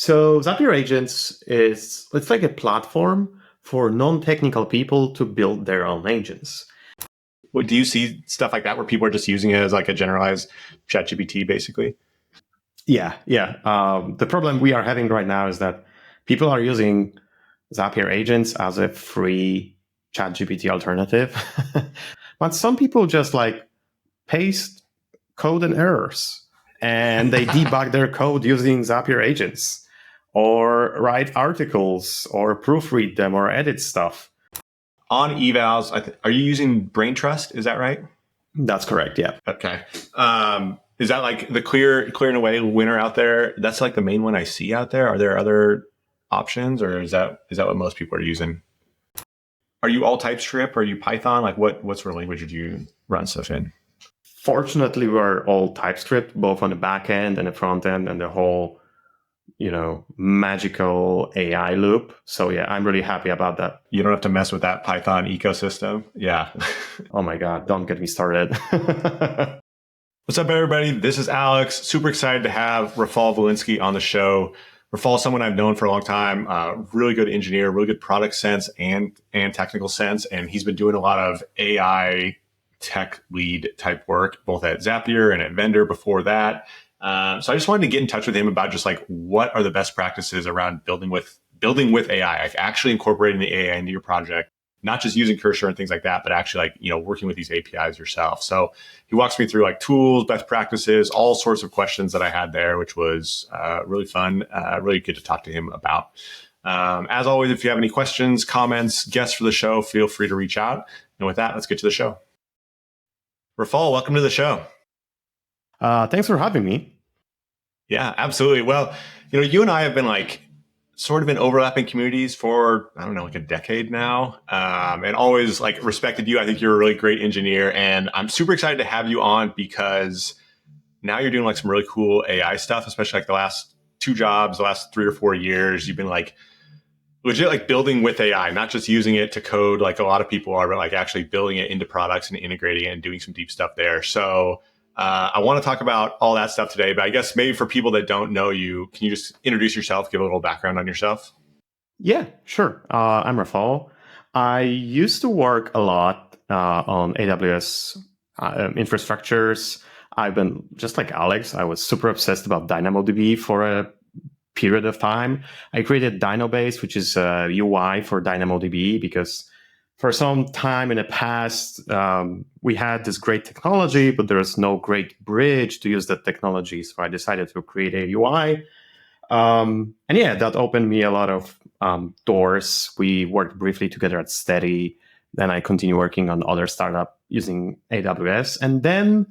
So Zapier Agents it's like a platform for non-technical people to build their own agents. Do you see stuff like that where people are just using it as like a generalized ChatGPT, basically? Yeah. The problem we are having right now is that people are using Zapier Agents as a free ChatGPT alternative, but some people just like paste code and errors, and they debug their code using Zapier Agents, or write articles, or proofread them, or edit stuff. On evals, are you using Brain Trust? Is that right? That's correct. Yeah. Okay. Is that like the clear and away winner out there? That's like the main one I see out there. Are there other options, or is that what most people are using? Are you all TypeScript? Are you Python? Like what sort of language did you run stuff in? Fortunately, we're all TypeScript, both on the back end and the front end, and the whole, magical AI loop. So yeah, I'm really happy about that. You don't have to mess with that Python ecosystem. Yeah. Oh my God, don't get me started. What's up, everybody? This is Alex. Super excited to have Rafal Wilinski on the show. Rafal is someone I've known for a long time, really good engineer, really good product sense and technical sense. And he's been doing a lot of AI tech lead type work, both at Zapier and at Vendr before that. So I just wanted to get in touch with him about just like what are the best practices around building with AI, like actually incorporating the AI into your project, not just using Cursor and things like that, but actually like, working with these APIs yourself. So he walks me through like tools, best practices, all sorts of questions that I had there, which was really fun, really good to talk to him about. As always, if you have any questions, comments, guests for the show, feel free to reach out. And with that, let's get to the show. Rafal, welcome to the show. Thanks for having me. Yeah, absolutely. Well, you and I have been like sort of in overlapping communities for, I don't know, like a decade now, and always like respected you. I think you're a really great engineer, and I'm super excited to have you on because now you're doing like some really cool AI stuff, especially like the last two jobs, the last 3 or 4 years. You've been like legit like building with AI, not just using it to code like a lot of people are, but like actually building it into products and integrating it and doing some deep stuff there. So I want to talk about all that stuff today, but I guess maybe for people that don't know you, can you just introduce yourself, give a little background on yourself? Yeah, sure. I'm Rafal. I used to work a lot on AWS infrastructures. I've been just like Alex. I was super obsessed about DynamoDB for a period of time. I created DynoBase, which is a UI for DynamoDB, because for some time in the past, we had this great technology, but there was no great bridge to use that technology. So I decided to create a UI. And yeah, that opened me a lot of doors. We worked briefly together at Steady. Then I continued working on other startup using AWS. And then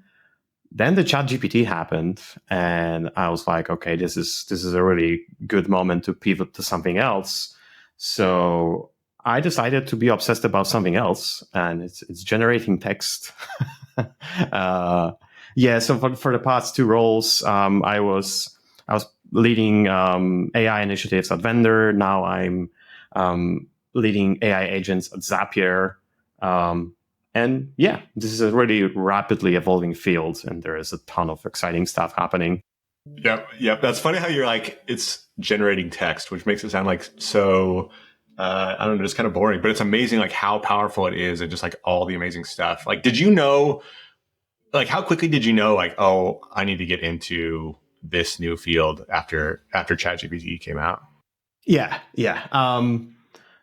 the ChatGPT happened, and I was like, okay, this is a really good moment to pivot to something else. So I decided to be obsessed about something else, and it's generating text. So for the past 2 roles, I was leading AI initiatives at Vendr. Now I'm leading AI agents at Zapier. And yeah, this is a really rapidly evolving field, and there is a ton of exciting stuff happening. Yep. That's funny how you're like, it's generating text, which makes it sound like so, I don't know, just kind of boring, but it's amazing like how powerful it is and just like all the amazing stuff. Like, did you know, like how quickly did you know like, oh, I need to get into this new field after ChatGPT came out? Yeah.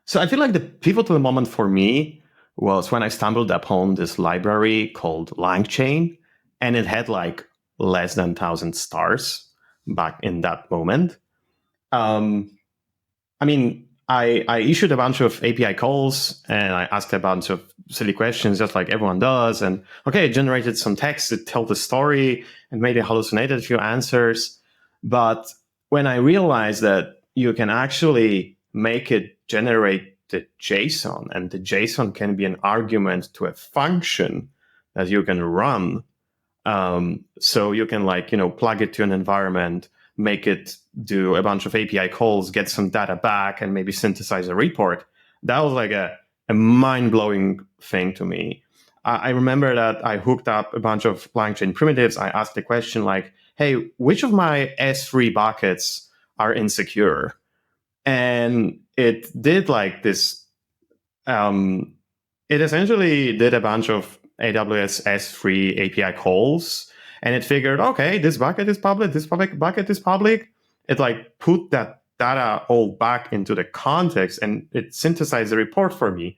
So I feel like the pivotal moment for me was when I stumbled upon this library called LangChain, and it had like less than 1,000 stars back in that moment. I issued a bunch of API calls, and I asked a bunch of silly questions, just like everyone does. And okay, it generated some text to tell the story and maybe hallucinated a few answers. But when I realized that you can actually make it generate the JSON, and the JSON can be an argument to a function that you can run. So you can plug it to an environment, make it do a bunch of API calls, get some data back, and maybe synthesize a report. That was like a mind-blowing thing to me. I remember that I hooked up a bunch of LangChain primitives. I asked the question like, hey, which of my S3 buckets are insecure. And it did like this. It essentially did a bunch of AWS S3 API calls, and it figured, okay, this bucket is public, this public bucket is public. It like put that data all back into the context, and it synthesized the report for me.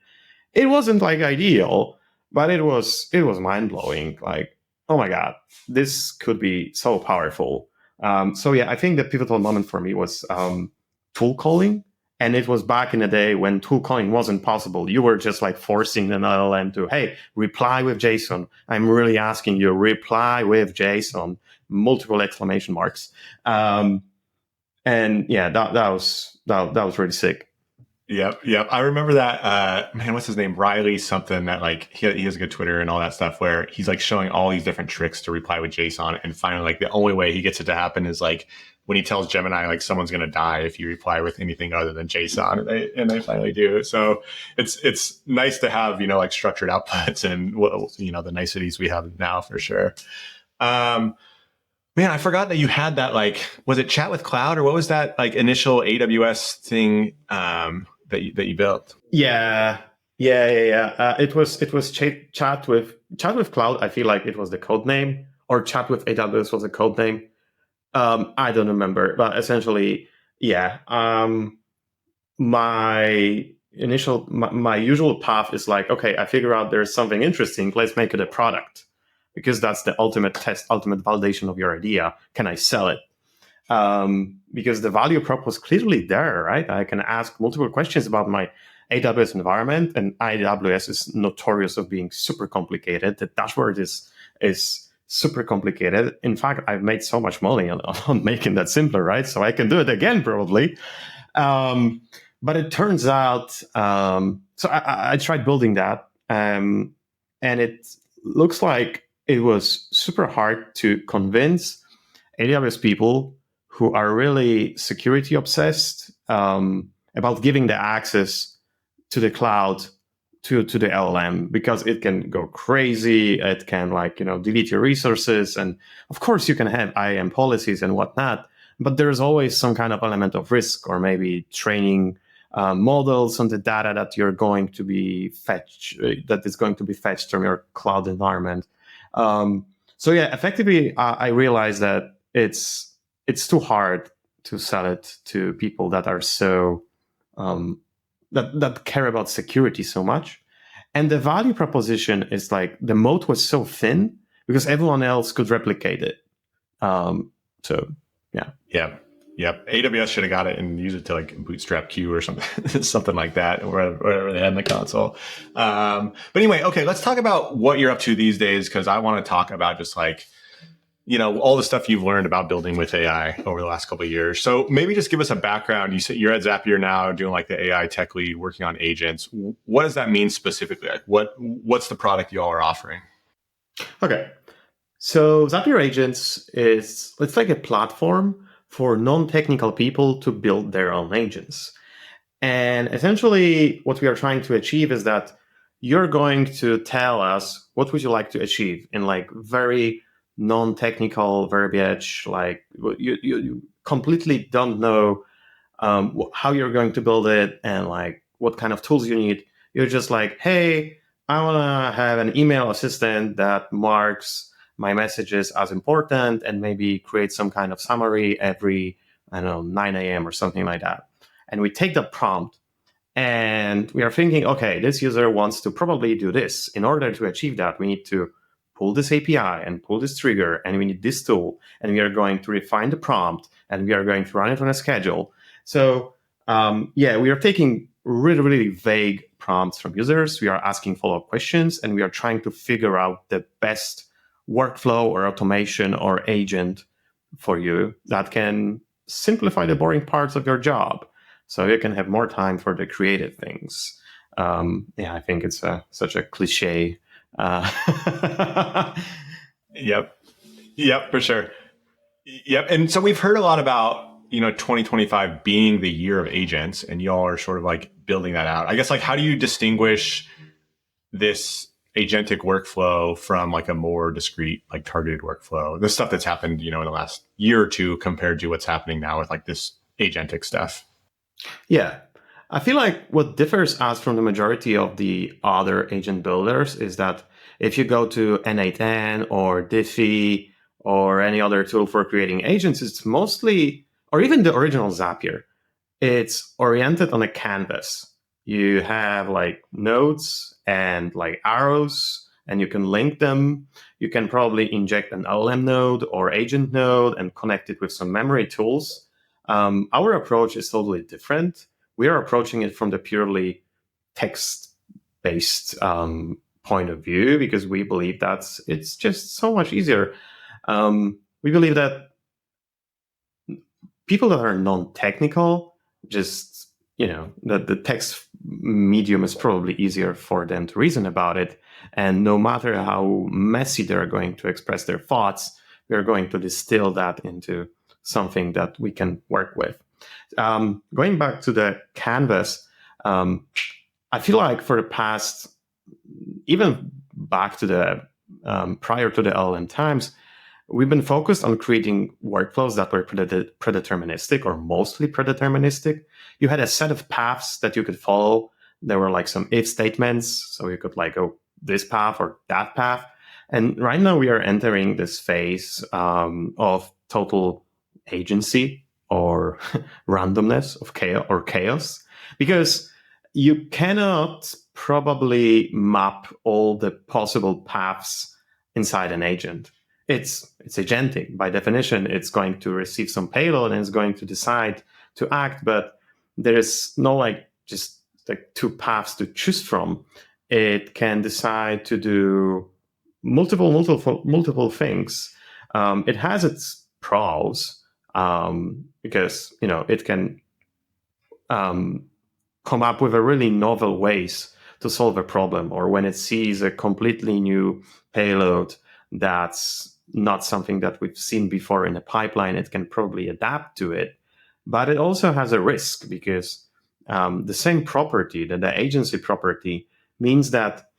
It wasn't like ideal, but it was mind blowing. Like, oh my god, this could be so powerful. So yeah, I think the pivotal moment for me was tool calling. And it was back in the day when tool calling wasn't possible. You were just like forcing an LLM to, hey, reply with JSON. I'm really asking you, reply with JSON, multiple exclamation marks. And yeah, that was really sick. Yep. I remember that. Man, what's his name? Riley something. That like he has a good Twitter and all that stuff where he's like showing all these different tricks to reply with JSON, and finally, like the only way he gets it to happen is like when he tells Gemini like someone's going to die if you reply with anything other than JSON, and they finally do. So it's nice to have like structured outputs and the niceties we have now for sure. Man, I forgot that you had that, like, was it Chat with Cloud, or what was that like initial AWS thing that you built? Yeah. It was Chat with Cloud. I feel like it was the code name, or Chat with AWS was the code name. I don't remember, but essentially, yeah. My usual path is like, okay, I figure out there's something interesting. Let's make it a product, because that's the ultimate test, ultimate validation of your idea. Can I sell it? Because the value prop was clearly there, right? I can ask multiple questions about my AWS environment, and AWS is notorious of being super complicated. The dashboard is super complicated. In fact, I've made so much money on making that simpler, right? So I can do it again, probably. But it turns out, so I tried building that, and it looks like it was super hard to convince AWS people who are really security obsessed about giving the access to the cloud to the LLM, because it can go crazy. It can delete your resources. And of course you can have IAM policies and whatnot, but there's always some kind of element of risk, or maybe training models on the data that you're going to be that is going to be fetched from your cloud environment. So yeah, effectively, I realized that it's too hard to sell it to people that are so that care about security so much. And the value proposition is like the moat was so thin because everyone else could replicate it. So yeah. Yep. AWS should have got it and used it to like bootstrap Q or something, something like that, or whatever they had in the console. But anyway, okay, let's talk about what you're up to these days, because I want to talk about just like, all the stuff you've learned about building with AI over the last couple of years. So maybe just give us a background. You said you're at Zapier now, doing like the AI tech lead, working on agents. What does that mean specifically? Like what's the product y'all are offering? Okay. So Zapier Agents it's like a platform for non-technical people to build their own agents. And essentially what we are trying to achieve is that you're going to tell us what would you like to achieve in like very non-technical verbiage, like you completely don't know how you're going to build it and like what kind of tools you need. You're just like, hey, I want to have an email assistant that marks my messages as important and maybe create some kind of summary every, 9 a.m. or something like that. And we take the prompt and we are thinking, okay, this user wants to probably do this. In order to achieve that, we need to pull this API and pull this trigger, and we need this tool, and we are going to refine the prompt, and we are going to run it on a schedule. So we are taking really, really vague prompts from users. We are asking follow-up questions, and we are trying to figure out the best workflow or automation or agent for you that can simplify the boring parts of your job so you can have more time for the creative things. I think it's such a cliche. Yep, for sure. Yep. And so we've heard a lot about, 2025 being the year of agents, and y'all are sort of like building that out. I guess, like, how do you distinguish this agentic workflow from like a more discrete, like targeted workflow? The stuff that's happened, in the last year or two compared to what's happening now with like this agentic stuff. Yeah. I feel like what differs us from the majority of the other agent builders is that if you go to N8N or Diffie or any other tool for creating agents, it's mostly, or even the original Zapier, it's oriented on a canvas. You have like nodes and like arrows, and you can link them. You can probably inject an LLM node or agent node and connect it with some memory tools. Our approach is totally different. We are approaching it from the purely text-based point of view because we believe that it's just so much easier. We believe that people that are non-technical, just, the text medium is probably easier for them to reason about it. And no matter how messy they're going to express their thoughts, we're going to distill that into something that we can work with. Going back to the canvas, I feel like for the past, even back to the prior to the LLM times, we've been focused on creating workflows that were predeterministic or mostly predeterministic. You had a set of paths that you could follow. There were like some if statements, so you could like go this path or that path. And right now we are entering this phase of total agency or randomness of chaos, because you cannot probably map all the possible paths inside an agent. It's agentic. By definition, it's going to receive some payload and it's going to decide to act, but there is no like just like two paths to choose from. It can decide to do multiple things. It has its pros because it can come up with a really novel ways to solve a problem, or when it sees a completely new payload that's not something that we've seen before in a pipeline, it can probably adapt to it. But it also has a risk because the same property, the agency property, means that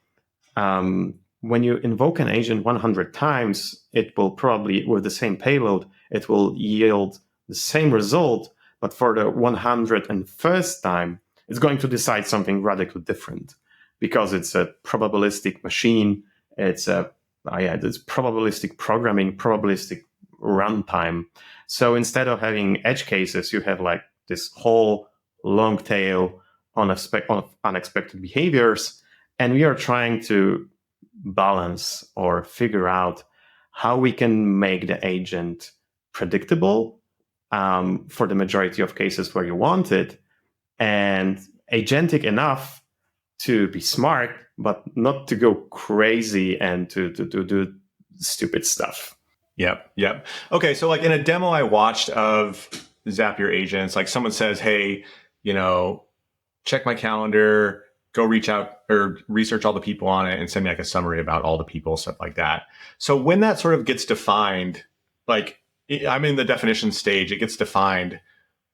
when you invoke an agent 100 times, it will probably, with the same payload, it will yield the same result. But for the 101st time, it's going to decide something radically different because it's a probabilistic machine. It's it's probabilistic programming, probabilistic runtime. So instead of having edge cases, you have like this whole long tail of unexpected behaviors. And we are trying to balance or figure out how we can make the agent predictable for the majority of cases where you want it, and agentic enough to be smart, but not to go crazy and to do stupid stuff. Yep. Okay, so like in a demo I watched of Zapier Agents, like someone says, hey, check my calendar, go reach out or research all the people on it and send me like a summary about all the people, stuff like that. So when that sort of gets defined, like I'm in the definition stage, it gets defined.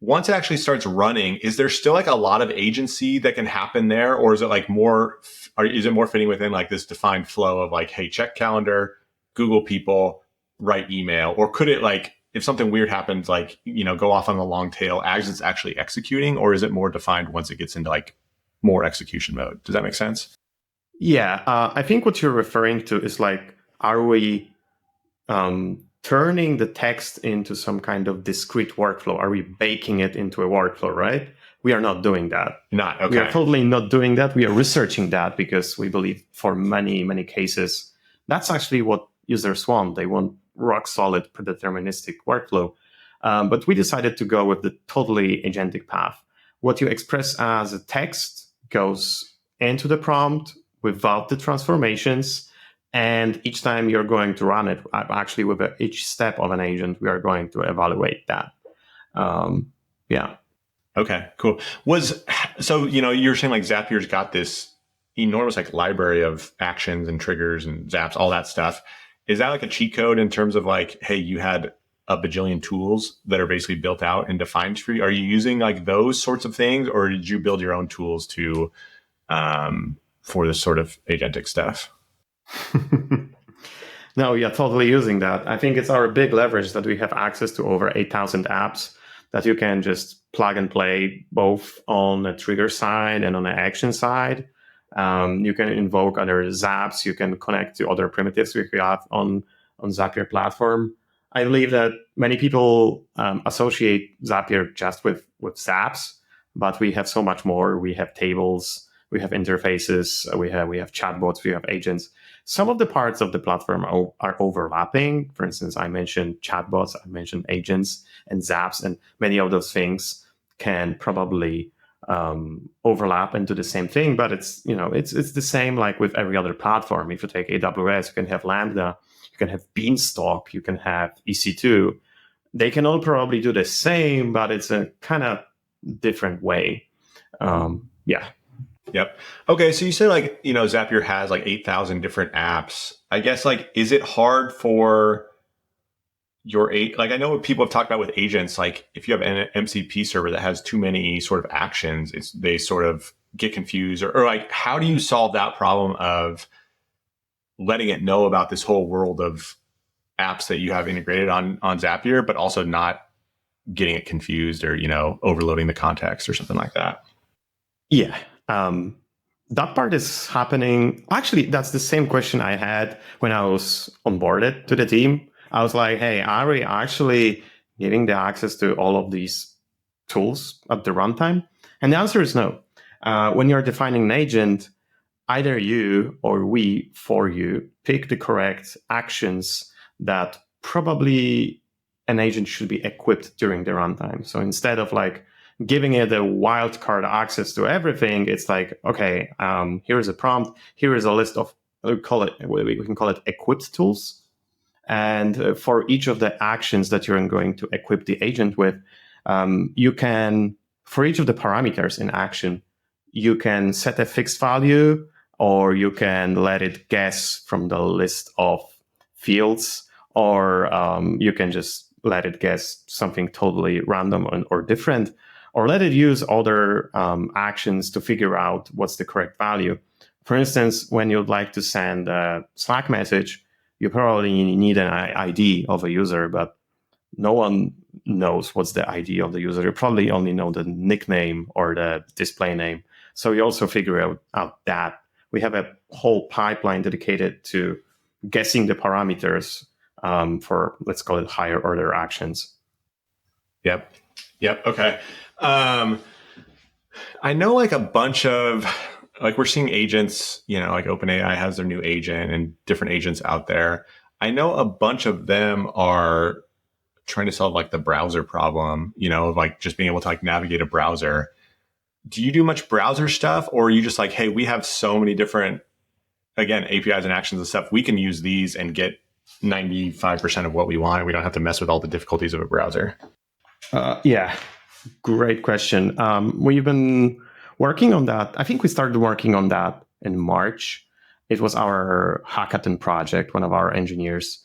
Once it actually starts running, is there still like a lot of agency that can happen there? Or is it like is it more fitting within like this defined flow of like, hey, check calendar, Google people, write email? Or could it like, if something weird happens, like, go off on the long tail as it's actually executing? Or is it more defined once it gets into like more execution mode? Does that make sense? Yeah, I think what you're referring to is like, are we turning the text into some kind of discrete workflow? Are we baking it into a workflow, right? We are not doing that. Okay. We are totally not doing that. We are researching that because we believe for many, many cases, that's actually what users want. They want rock solid predeterministic workflow. But we decided to go with the totally agentic path. What you express as a text goes into the prompt without the transformations. And each time you're going to run it, actually with each step of an agent, we are going to evaluate that. Yeah. Okay, cool. So, you're saying like Zapier's got this enormous like library of actions and triggers and zaps, all that stuff. Is that like a cheat code in terms of like, hey, you had a bajillion tools that are basically built out and defined for you? Are you using like those sorts of things, or did you build your own tools to for this sort of agentic stuff? No, we are totally using that. I think it's our big leverage that we have access to over 8,000 apps that you can just plug and play both on a trigger side and on an action side. You can invoke other zaps. You can connect to other primitives we have on Zapier platform. I believe that many people associate Zapier just with zaps, but we have so much more. We have tables, we have interfaces, we have chatbots, we have agents. Some of the parts of the platform are overlapping. For instance, I mentioned chatbots, I mentioned agents and zaps, and many of those things can probably overlap into the same thing. But it's the same like with every other platform. If you take AWS, you can have Lambda, you can have Beanstalk, you can have EC2. They can all probably do the same, but it's a kind of different way. Yeah. Yep. Okay. So you said Zapier has 8,000 different apps. I guess is it hard for I know what people have talked about with agents, if you have an MCP server that has too many sort of actions, they sort of get confused or how do you solve that problem of letting it know about this whole world of apps that you have integrated on Zapier, but also not getting it confused or, overloading the context or something like that? Yeah. That part is happening. Actually, that's the same question I had when I was onboarded to the team. I was like, hey, are we actually giving the access to all of these tools at the runtime? And the answer is no. When you're defining an agent, either you or we for you pick the correct actions that probably an agent should be equipped during the runtime. So instead of giving it a wildcard access to everything, it's okay, here's a prompt, here is a list of, we can call it equipped tools. And for each of the actions that you're going to equip the agent with, you can, for each of the parameters in action, you can set a fixed value, or you can let it guess from the list of fields, or you can just let it guess something totally random or different, or let it use other actions to figure out what's the correct value. For instance, when you'd like to send a Slack message, you probably need an ID of a user, but no one knows what's the ID of the user. You probably only know the nickname or the display name. So you also figure out that. We have a whole pipeline dedicated to guessing the parameters for, let's call it, higher order actions. Yep. Okay. I know a bunch of we're seeing agents, OpenAI has their new agent and different agents out there. I know a bunch of them are trying to solve the browser problem, of just being able to navigate a browser. Do you do much browser stuff, or are you just hey, we have so many different, again, APIs and actions and stuff, we can use these and get 95% of what we want. We don't have to mess with all the difficulties of a browser. Yeah, great question. We've been working on that. I think we started working on that in March. It was our hackathon project. One of our engineers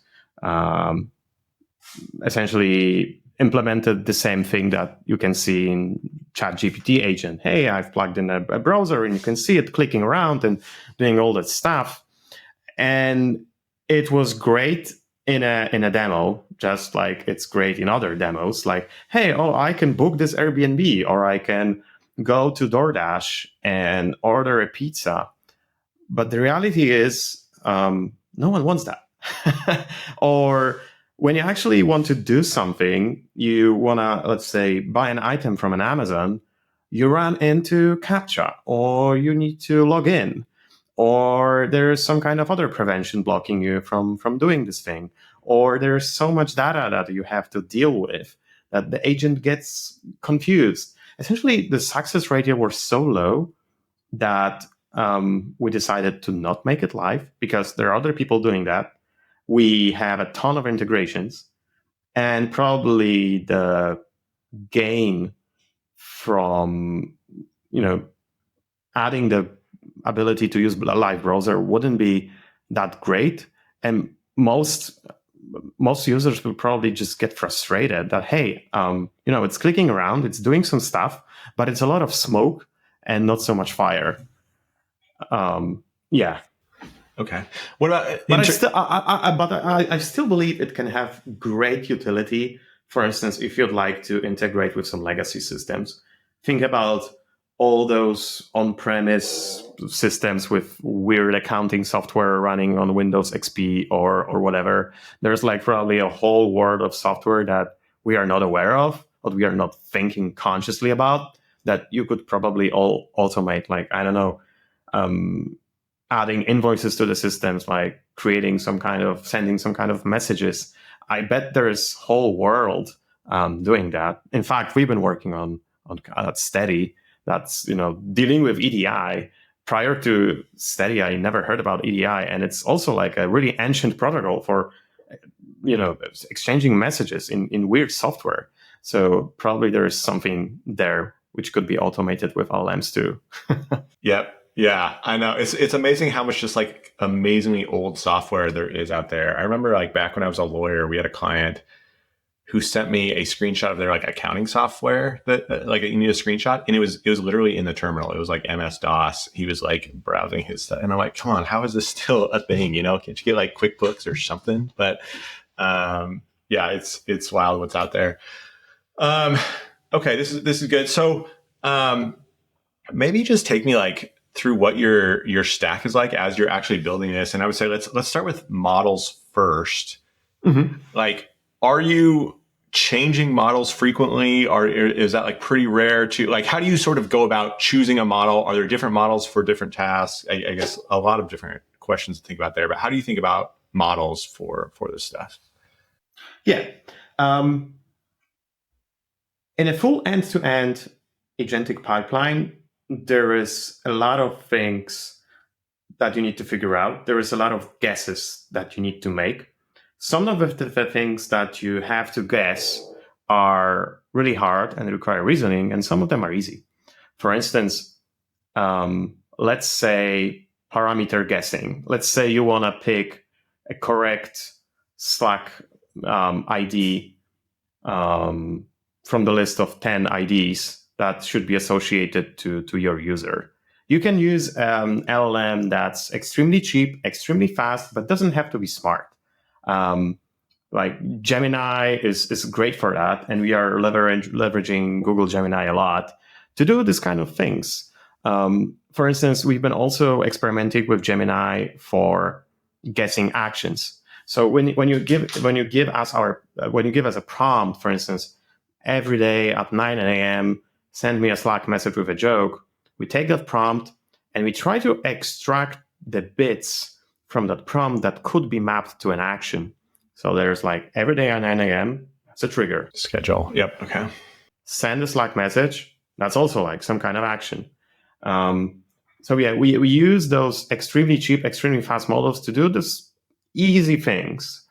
essentially implemented the same thing that you can see in ChatGPT agent. Hey, I've plugged in a browser and you can see it clicking around and doing all that stuff. And it was great in a demo, just like it's great in other demos. Hey, I can book this Airbnb, or I can go to DoorDash and order a pizza. But the reality is, no one wants that. Or when you actually want to do something, you want to, let's say, buy an item from an Amazon, you run into CAPTCHA, or you need to log in, or there's some kind of other prevention blocking you from doing this thing, or there's so much data that you have to deal with that the agent gets confused. Essentially, the success rate was so low that we decided to not make it live because there are other people doing that. We have a ton of integrations, and probably the gain from adding the ability to use a live browser wouldn't be that great, and most users will probably just get frustrated that, hey, it's clicking around, it's doing some stuff, but it's a lot of smoke and not so much fire. Yeah. Okay. What about? But I still believe it can have great utility For instance, if you'd like to integrate with some legacy systems, think about all those on-premise systems with weird accounting software running on Windows XP or whatever. There's like probably a whole world of software that we are not aware of, or we are not thinking consciously about, that you could probably all automate. Like, I don't know, adding invoices to the systems, like creating sending some kind of messages. I bet there's whole world doing that. In fact, we've been working on Steady. That's, dealing with EDI. Prior to Steady, I never heard about EDI, and it's also like a really ancient protocol for, exchanging messages in weird software. So probably there is something there which could be automated with LLMs too. Yep. Yeah, I know. It's amazing how much just like amazingly old software there is out there. I remember like back when I was a lawyer, we had a client who sent me a screenshot of their like accounting software that like you need a screenshot, and it was literally in the terminal. It was like MS-DOS. He was like browsing his stuff, and I'm like, come on, how is this still a thing? Can't you get like QuickBooks or something? But yeah, it's wild what's out there. Okay, this is good. So maybe just take me like through what your stack is like as you're actually building this. And I would say let's start with models first. Mm-hmm. Like, are you changing models frequently, or is that like pretty rare to like, how do you sort of go about choosing a model? Are there different models for different tasks? I guess a lot of different questions to think about there, but how do you think about models for this stuff? Yeah. In a full end-to-end agentic pipeline, there is a lot of things that you need to figure out. There is a lot of guesses that you need to make. Some of the things that you have to guess are really hard and require reasoning, and some of them are easy. For instance, let's say parameter guessing. Let's say you want to pick a correct Slack ID from the list of 10 IDs that should be associated to your user. You can use LLM that's extremely cheap, extremely fast, but doesn't have to be smart. Like Gemini is great for that, and we are leveraging Google Gemini a lot to do this kind of things. For instance, we've been also experimenting with Gemini for guessing actions. So when you give us a prompt, for instance, every day at 9 a.m., send me a Slack message with a joke, we take that prompt and we try to extract the bits from that prompt that could be mapped to an action. So there's like every day at 9 a.m., that's a trigger. Schedule. Yep. Okay. Send a Slack message. That's also like some kind of action. So yeah, we use those extremely cheap, extremely fast models to do this easy things.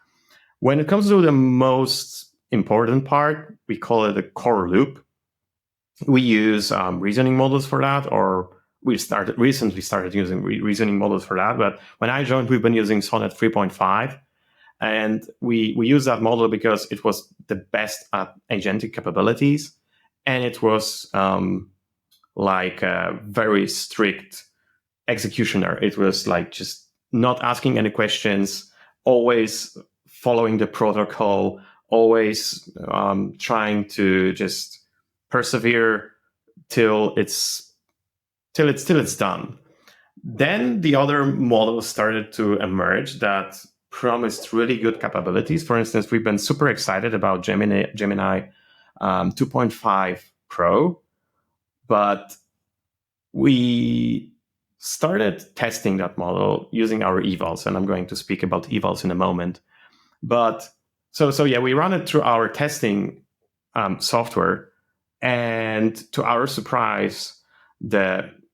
When it comes to the most important part, we call it a core loop. We use reasoning models for that, or we recently started using reasoning models for that. But when I joined, we've been using Sonnet 3.5. And we use that model because it was the best at agentic capabilities. And it was like a very strict executioner. It was like just not asking any questions, always following the protocol, always trying to just persevere till it's done. Then the other models started to emerge that promised really good capabilities. For instance, we've been super excited about Gemini 2.5 Pro, but we started testing that model using our evals, and I'm going to speak about evals in a moment. But so yeah, we run it through our testing software, and to our surprise,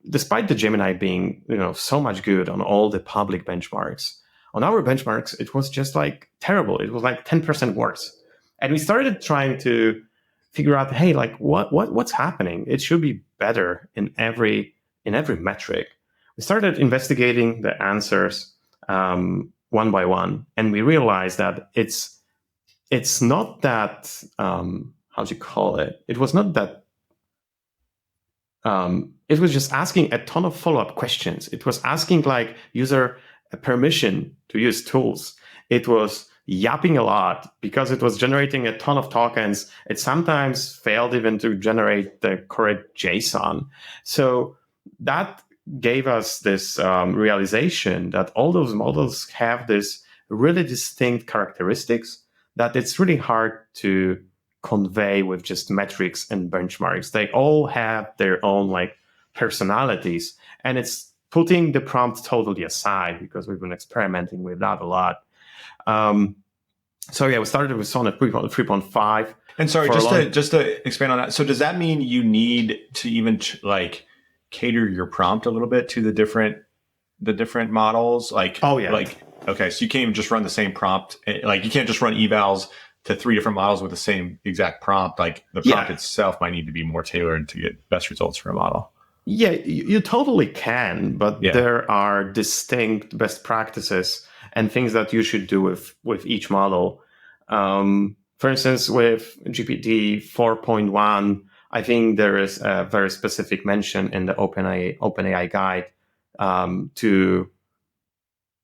despite the Gemini being so much good on all the public benchmarks, on our benchmarks it was just like terrible. It was like 10% worse, and we started trying to figure out, hey, like what's happening? It should be better in every metric. We started investigating the answers one by one, and we realized that it's not that how do you call it? It was not that. It was just asking a ton of follow-up questions. It was asking like user permission to use tools. It was yapping a lot because it was generating a ton of tokens. It sometimes failed even to generate the correct JSON. So that gave us this realization that all those models have this really distinct characteristics that it's really hard to convey with just metrics and benchmarks. They all have their own like personalities, and it's putting the prompt totally aside because we've been experimenting with that a lot. So yeah, we started with Sonnet 3.5. And sorry, just to expand on that. So does that mean you need to even like cater your prompt a little bit to the different models? Like, oh yeah, like okay, so you can't even just run the same prompt. Like you can't just run evals to 3 different models with the same exact prompt. Like the prompt itself might need to be more tailored to get best results for a model. Yeah, you totally can, but there are distinct best practices and things that you should do with each model. For instance, with GPT 4.1, I think there is a very specific mention in the OpenAI guide to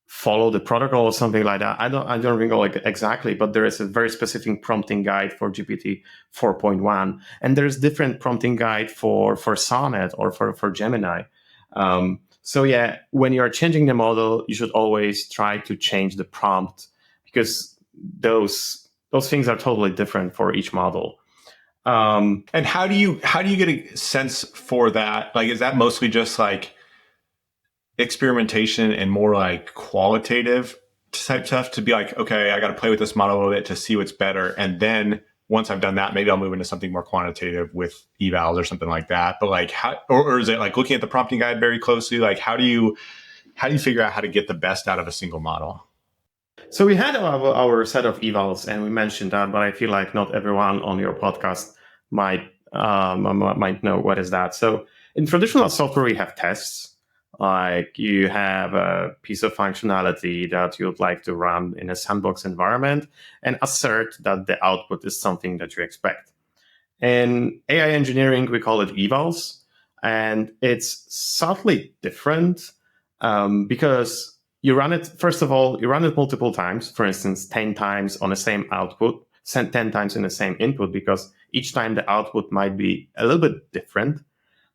follow the protocol or something like that. I don't recall like exactly, but there is a very specific prompting guide for GPT 4.1, and there's different prompting guide for Sonnet or for Gemini. So yeah, when you are changing the model, you should always try to change the prompt because those things are totally different for each model. And how do you get a sense for that? Like, is that mostly just like experimentation and more like qualitative type stuff to be like, okay, I got to play with this model a little bit to see what's better. And then once I've done that, maybe I'll move into something more quantitative with evals or something like that. But like, how, or is it like looking at the prompting guide very closely? Like, how do you figure out how to get the best out of a single model? So we had our set of evals, and we mentioned that, but I feel like not everyone on your podcast might know what is that. So in traditional software, we have tests. Like you have a piece of functionality that you'd like to run in a sandbox environment and assert that the output is something that you expect. In AI engineering, we call it evals, and it's subtly different because you run it, first of all, you run it multiple times, for instance, 10 times on the same output, 10 times in the same input, because each time the output might be a little bit different.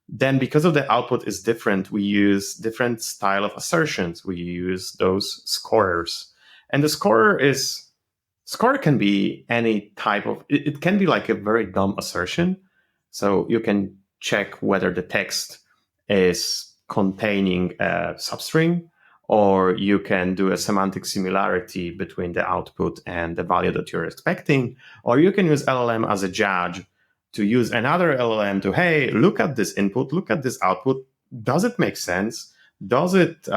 Then because of the output is different, we use different style of assertions. We use those scorers. And the scorer can be any type of, it can be like a very dumb assertion. So you can check whether the text is containing a substring, or you can do a semantic similarity between the output and the value that you're expecting, or you can use LLM as a judge to use another LLM to, hey, look at this input, look at this output. Does it make sense? Does it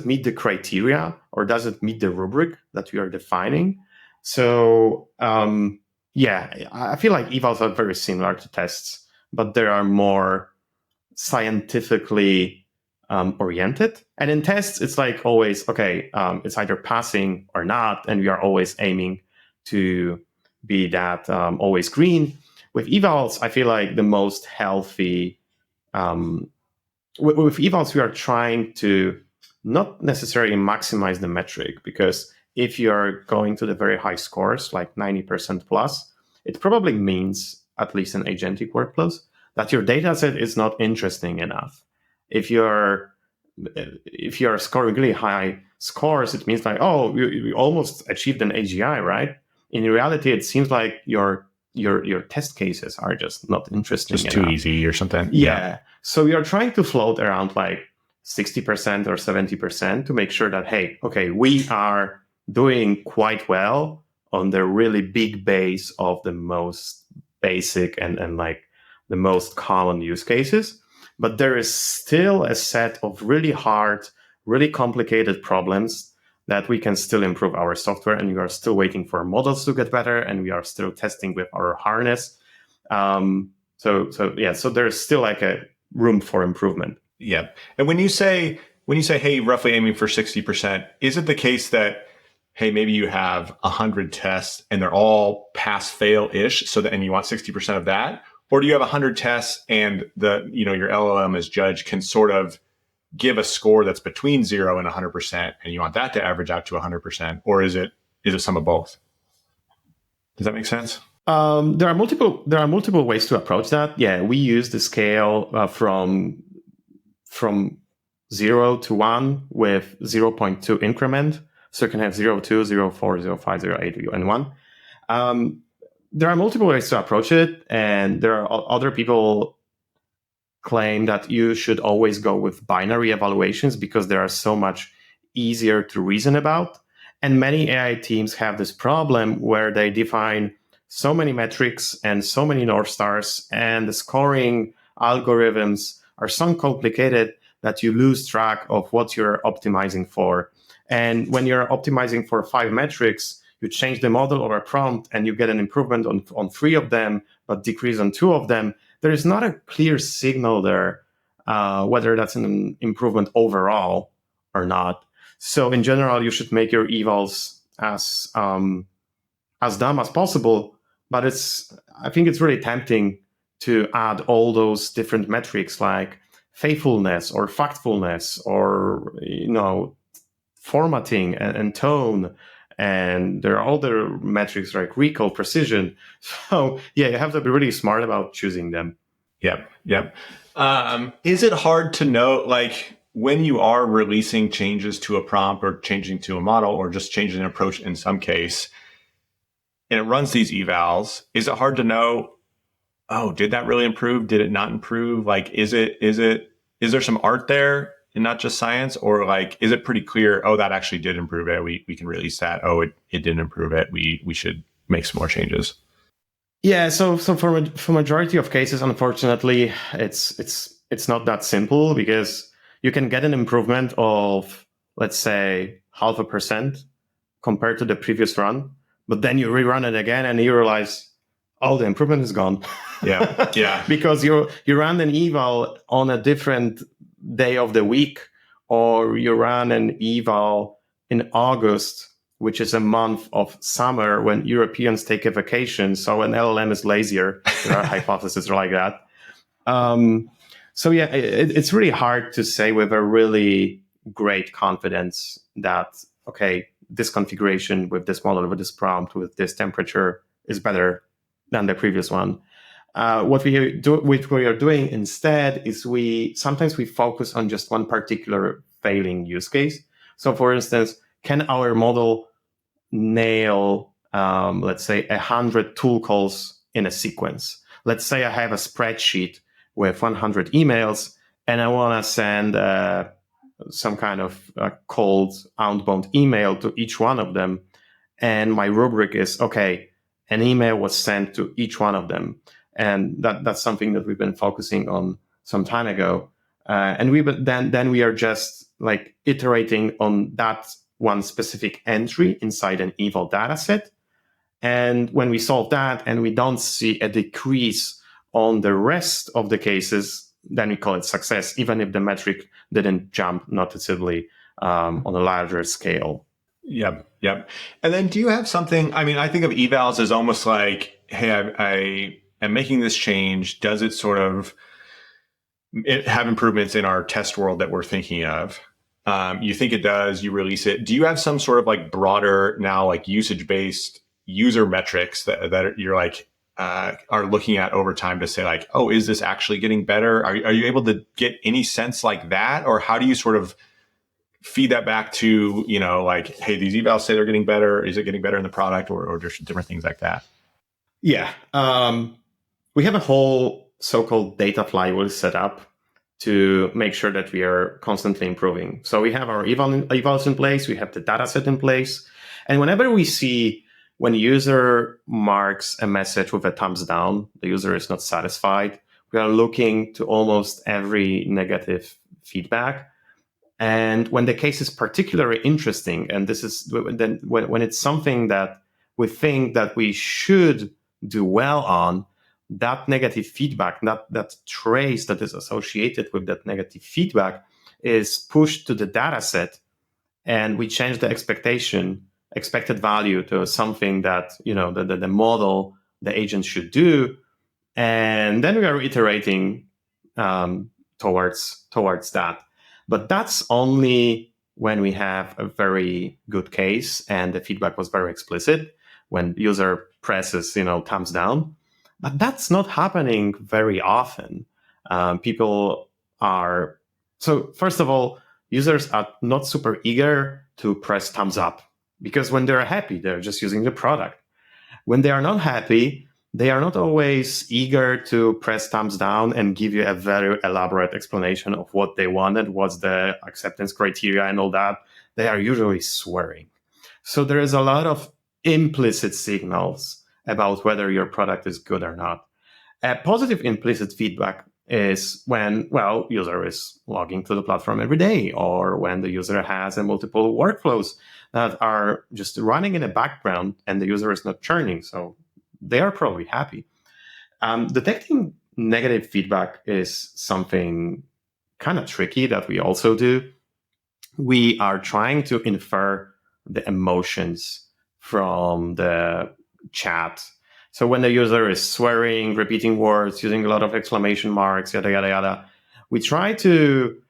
meet the criteria, or does it meet the rubric that we are defining? So yeah, I feel like evals are very similar to tests, but they are more scientifically oriented. And in tests, it's like always, okay, it's either passing or not, and we are always aiming to be that always green. With evals, I feel like the most healthy, with evals, we are trying to not necessarily maximize the metric, because if you're going to the very high scores, like 90% plus, it probably means, at least in agentic workflows, that your data set is not interesting enough. If you're scoring really high scores, it means like, oh, you almost achieved an AGI, right? In reality, it seems like your test cases are just not interesting enough. Just too easy or something. Yeah. So we are trying to float around like 60% or 70% to make sure that, hey, okay, we are doing quite well on the really big base of the most basic and like the most common use cases. But there is still a set of really hard, really complicated problems that we can still improve our software, and we are still waiting for models to get better, and we are still testing with our harness. So there's still like a room for improvement. Yeah. And when you say, hey, roughly aiming for 60%, is it the case that, hey, maybe you have 100 tests and they're all pass fail ish, and you want 60% of that? Or do you have 100 tests and your LLM as judge can sort of give a score that's between 0 and 100%, and you want that to average out to 100%, or is it some of both? Does that make sense? There are multiple ways to approach that. Yeah, we use the scale from 0 to 1 with 0.2 increment. So you can have 0, 2, 0, 4, 0, 5, 0, 8, and 1. There are multiple ways to approach it, and there are other people claim that you should always go with binary evaluations because they are so much easier to reason about. And many AI teams have this problem where they define so many metrics and so many North Stars, and the scoring algorithms are so complicated that you lose track of what you're optimizing for. And when you're optimizing for 5 metrics, you change the model or a prompt and you get an improvement on 3 of them, but decrease on 2 of them. There is not a clear signal there, whether that's an improvement overall or not. So in general, you should make your evals as dumb as possible. But I think it's really tempting to add all those different metrics like faithfulness or factfulness or formatting and tone. And there are other metrics like recall, precision. So yeah, you have to be really smart about choosing them. Yep. Is it hard to know, like when you are releasing changes to a prompt or changing to a model or just changing an approach in some case, and it runs these evals, is it hard to know, oh, did that really improve? Did it not improve? Like, is there some art there and not just science, or like, is it pretty clear, oh, that actually did improve it, we can release that, oh, it didn't improve it, we should make some more changes? Yeah, so for majority of cases, unfortunately, it's not that simple, because you can get an improvement of, let's say, 0.5% compared to the previous run, but then you rerun it again and you realize, oh, the improvement is gone. Yeah. Because you ran an eval on a different day of the week, or you ran an eval in August, which is a month of summer when Europeans take a vacation. So an LLM is lazier. There are hypotheses like that. So yeah, it's really hard to say with a really great confidence that, okay, this configuration with this model, with this prompt, with this temperature is better than the previous one. What we are doing instead is sometimes we focus on just one particular failing use case. So for instance, can our model nail, let's say, 100 tool calls in a sequence? Let's say I have a spreadsheet with 100 emails and I want to send some kind of cold outbound email to each one of them. And my rubric is, okay, an email was sent to each one of them. And that's something that we've been focusing on some time ago. And then we are just like iterating on that one specific entry inside an eval dataset. And when we solve that and we don't see a decrease on the rest of the cases, then we call it success, even if the metric didn't jump noticeably on a larger scale. Yep. And then do you have something, I mean, I think of evals as almost like, hey, I am making this change. Does it sort of have improvements in our test world that we're thinking of? You think it does, you release it. Do you have some sort of like broader now, like usage-based user metrics that you're like, are looking at over time to say like, oh, is this actually getting better? Are you able to get any sense like that? Or how do you sort of feed that back to, like, hey, these evals say they're getting better. Is it getting better in the product, or just different things like that? Yeah. We have a whole so-called data flywheel set up to make sure that we are constantly improving. So we have our evals in place, we have the data set in place. And whenever we see when user marks a message with a thumbs down, the user is not satisfied, we are looking to almost every negative feedback. And when the case is particularly interesting, and this is then when it's something that we think that we should do well on, that negative feedback, that trace that is associated with that negative feedback is pushed to the data set, and we change the expected value to something that, the model, the agent should do. And then we are iterating towards that. But that's only when we have a very good case and the feedback was very explicit, when user presses, thumbs down. But that's not happening very often. People are, so first of all, users are not super eager to press thumbs up, because when they're happy, they're just using the product. When they are not happy, they are not always eager to press thumbs down and give you a very elaborate explanation of what they wanted, what's the acceptance criteria and all that. They are usually swearing. So there is a lot of implicit signals about whether your product is good or not. A positive implicit feedback is when, user is logging to the platform every day, or when the user has a multiple workflows that are just running in the background and the user is not churning. So they are probably happy. Detecting negative feedback is something kind of tricky that we also do. We are trying to infer the emotions from the chat. So when the user is swearing, repeating words, using a lot of exclamation marks, yada, yada, yada, we try to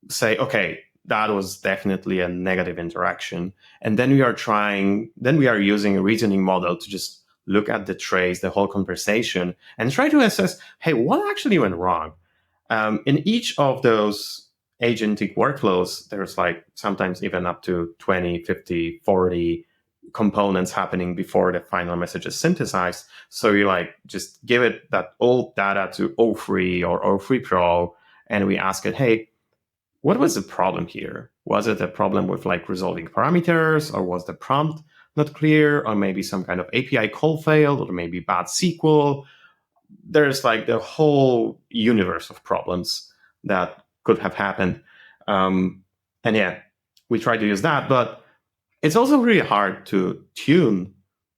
say, okay, that was definitely a negative interaction. And then we are using a reasoning model to just look at the trace, the whole conversation, and try to assess, hey, what actually went wrong? In each of those agentic workflows, there's sometimes even up to 20, 50, 40 components happening before the final message is synthesized. So you just give it that old data to O3 or O3 Pro, and we ask it, hey, what was the problem here? Was it a problem with resolving parameters, or was the prompt not clear, or maybe some kind of API call failed, or maybe bad SQL? There's the whole universe of problems that could have happened. And yeah, we try to use that, but it's also really hard to tune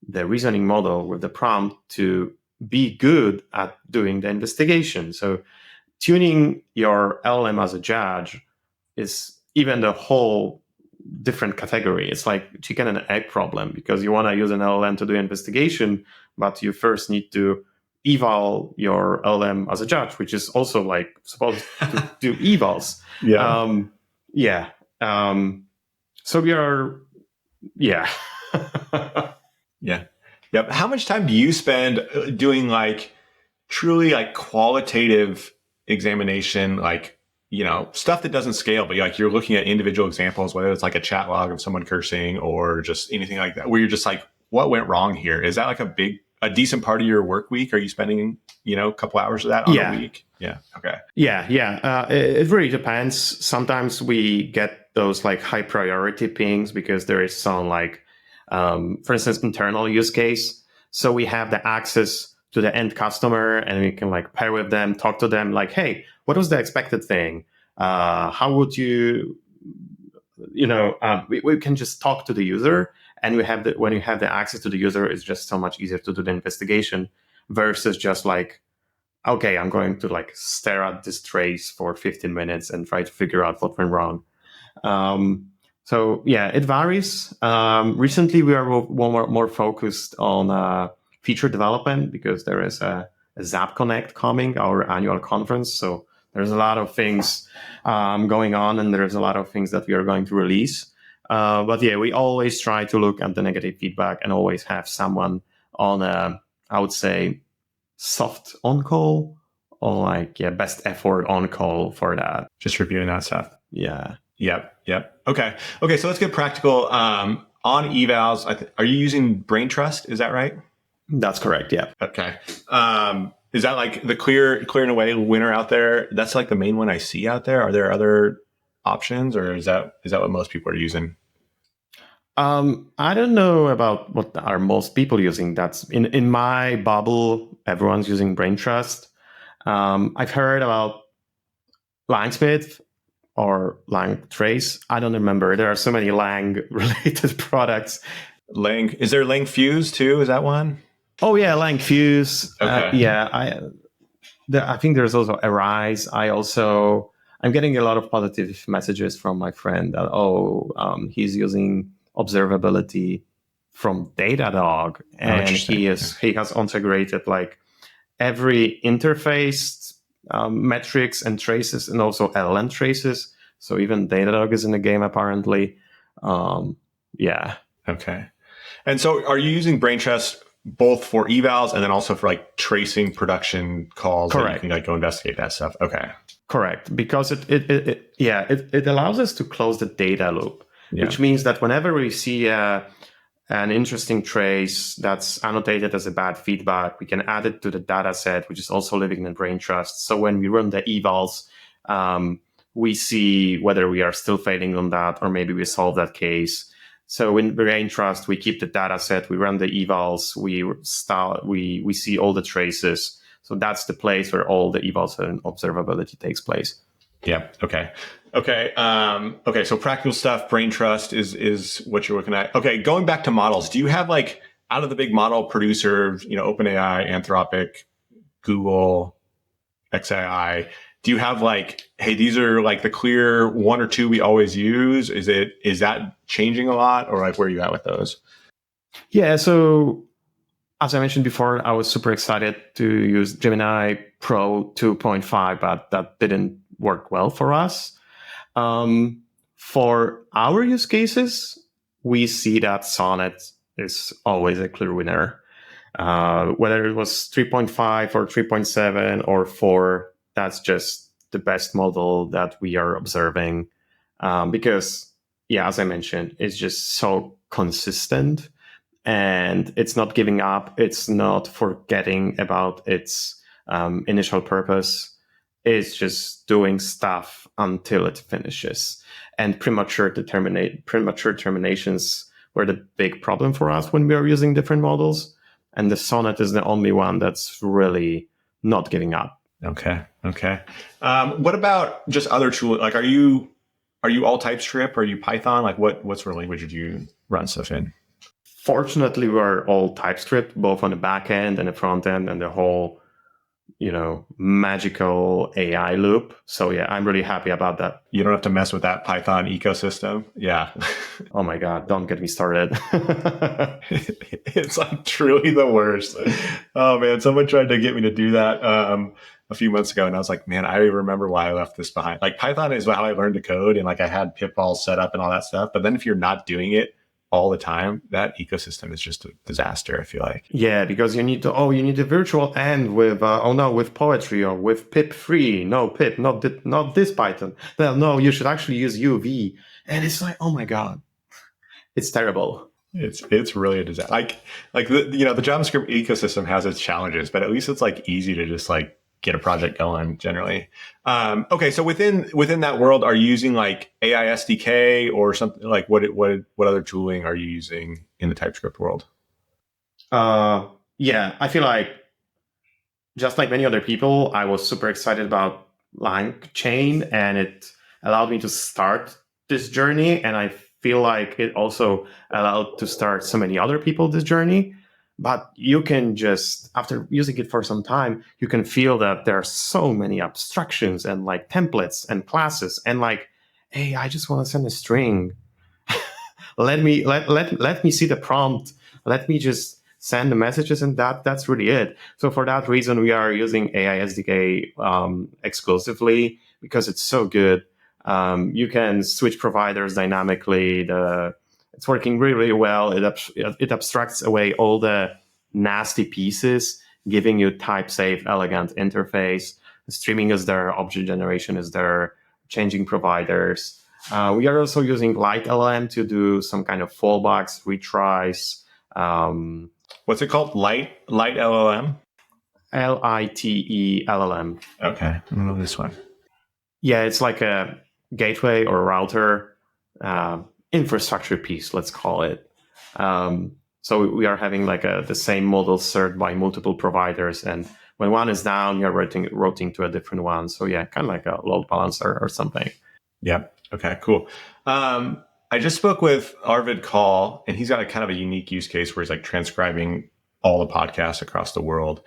the reasoning model with the prompt to be good at doing the investigation. So tuning your LLM as a judge is even the whole different category. It's like chicken and egg problem, because you want to use an LLM to do investigation, but you first need to eval your LLM as a judge, which is also supposed to do evals. Yeah. So we are, yeah. Yeah. Yep. How much time do you spend doing truly qualitative examination, stuff that doesn't scale, but you're looking at individual examples, whether it's a chat log of someone cursing or just anything like that, where you're just what went wrong here? Is that a decent part of your work week? Are you spending, a couple hours of that on a week? Yeah. Okay. Yeah. It really depends. Sometimes we get those high priority pings because there is some for instance, internal use case. So we have the access to the end customer, and we can pair with them, talk to them, hey, what was the expected thing? How would you, we can just talk to the user, and when you have the access to the user, it's just so much easier to do the investigation versus just okay, I'm going to stare at this trace for 15 minutes and try to figure out what went wrong. So yeah, it varies. Recently, we are more focused on feature development, because there is a Zap Connect coming, our annual conference. So there's a lot of things going on, and there's a lot of things that we are going to release. But yeah, we always try to look at the negative feedback and always have someone on I would say, soft on-call, or best effort on-call for that. Just reviewing that stuff. Yeah. Yep. Okay. So let's get practical. On evals, are you using Brain Trust? Is that right? That's correct. Yeah. Okay. Is that the clear and away winner out there? That's the main one I see out there. Are there other options, or is that what most people are using? I don't know about what are most people using. That's in my bubble, everyone's using Brain Trust. I've heard about Langsmith or Langtrace. I don't remember. There are so many Lang related products. Is there Langfuse too? Is that one? Oh yeah, Langfuse. Okay. I think there's also Arise. I'm getting a lot of positive messages from my friend that he's using observability from Datadog, and he has integrated every interface metrics and traces, and also LLM traces So even Datadog is in the game apparently. Yeah. Okay. And so are you using Brain Trust both for evals and then also for like tracing production calls that you can like go investigate that stuff? Okay. Correct. Because it allows us to close the data loop, which means that whenever we see an interesting trace that's annotated as a bad feedback, we can add it to the data set, which is also living in Brain Trust. So when we run the evals, we see whether we are still failing on that or maybe we solve that case. So in Brain Trust, we keep the data set, we run the evals, we see all the traces. So that's the place where all the evals and observability takes place. Yeah. Okay. Okay. So practical stuff, Brain Trust is what you're looking at. Okay. Going back to models, do you have like out of the big model producers, OpenAI, Anthropic, Google, XAI, do you have like, hey, these are like the clear one or two we always use? Is that changing a lot, or like where are you at with those? Yeah. So as I mentioned before, I was super excited to use Gemini Pro 2.5, but that didn't work well for us. For our use cases, we see that Sonnet is always a clear winner. Whether it was 3.5 or 3.7 or 4, that's just the best model that we are observing. Because, as I mentioned, it's just so consistent. And it's not giving up. It's not forgetting about its initial purpose. It's just doing stuff until it finishes. And premature terminations were the big problem for us when we were using different models. And the Sonnet is the only one that's really not giving up. Okay. What about just other tools? Like, are you all TypeScript? Are you Python? Like, what sort of language did you run stuff in? Fortunately, we're all TypeScript, both on the back end and the front end and the whole, magical AI loop. So I'm really happy about that. You don't have to mess with that Python ecosystem. Yeah. Oh my God, don't get me started. It's like truly the worst. Oh man, someone tried to get me to do that a few months ago, and I was like, man, I remember why I left this behind. Like Python is how I learned to code, and like I had pip all set up and all that stuff. But then if you're not doing it all the time, that ecosystem is just a disaster, I feel like. Yeah, because you need a virtual end with with poetry or with pip free. No pip, not this Python. No, you should actually use UV. And it's like, oh my God, it's terrible. It's really a disaster. Like the JavaScript ecosystem has its challenges, but at least it's like easy to just like get a project going generally. Okay, so within that world, are you using like AI SDK or something? Like what other tooling are you using in the TypeScript world? I feel like just like many other people, I was super excited about LangChain, and it allowed me to start this journey. And I feel like it also allowed to start so many other people this journey. But you can just, after using it for some time, you can feel that there are so many abstractions and like templates and classes and like, hey, I just want to send a string. let me see the prompt. Let me just send the messages, and that's really it. So for that reason, we are using AI SDK exclusively because it's so good. You can switch providers dynamically. It's working really, really well. It abstracts away all the nasty pieces, giving you type-safe, elegant interface. Streaming is there, object generation is there, changing providers. We are also using Lite LLM to do some kind of fallbacks, retries. What's it called? Lite LLM? LITE LLM. Okay, I don't know this one. Yeah, it's like a gateway or router infrastructure piece, let's call it. So we are having like the same model served by multiple providers, and when one is down, you're routing to a different one. So kind of like a load balancer or something. Yeah. Okay. Cool. I just spoke with Arvid Kahl, and he's got a kind of a unique use case where he's like transcribing all the podcasts across the world,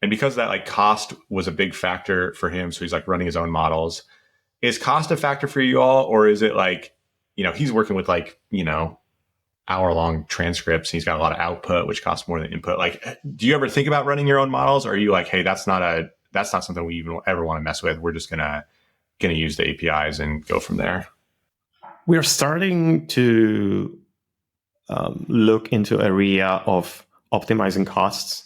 and because that like cost was a big factor for him, so he's like running his own models. Is cost a factor for you all, or is it like, he's working with like, hour-long transcripts. He's got a lot of output, which costs more than input. Like, do you ever think about running your own models? Or are you like, hey, that's not something we even ever want to mess with. We're just going to going to use the APIs and go from there? We're starting to look into area of optimizing costs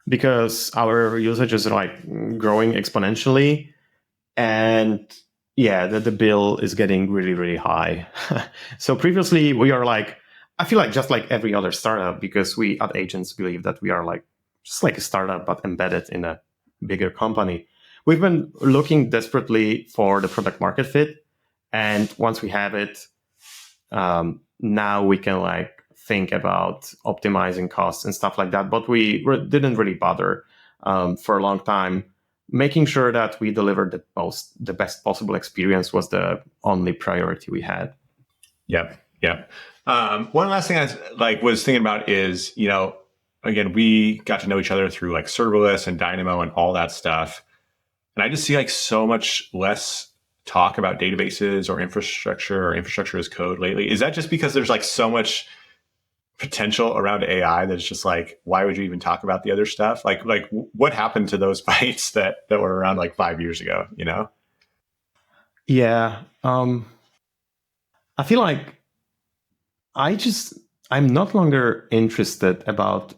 because our usage is like growing exponentially, and yeah, the bill is getting really, really high. So previously we are like, I feel like just like every other startup, because we at Agents believe that we are like just like a startup but embedded in a bigger company. We've been looking desperately for the product market fit, and once we have it, now we can like think about optimizing costs and stuff like that. But we didn't really bother for a long time. Making sure that we delivered the best possible experience was the only priority we had. Yep. One last thing I was thinking about is, again, we got to know each other through like serverless and Dynamo and all that stuff. And I just see like so much less talk about databases or infrastructure as code lately. Is that just because there's like so much potential around AI that it's just like, why would you even talk about the other stuff? Like what happened to those bytes that were around like 5 years ago, Yeah. I feel like I'm not longer interested about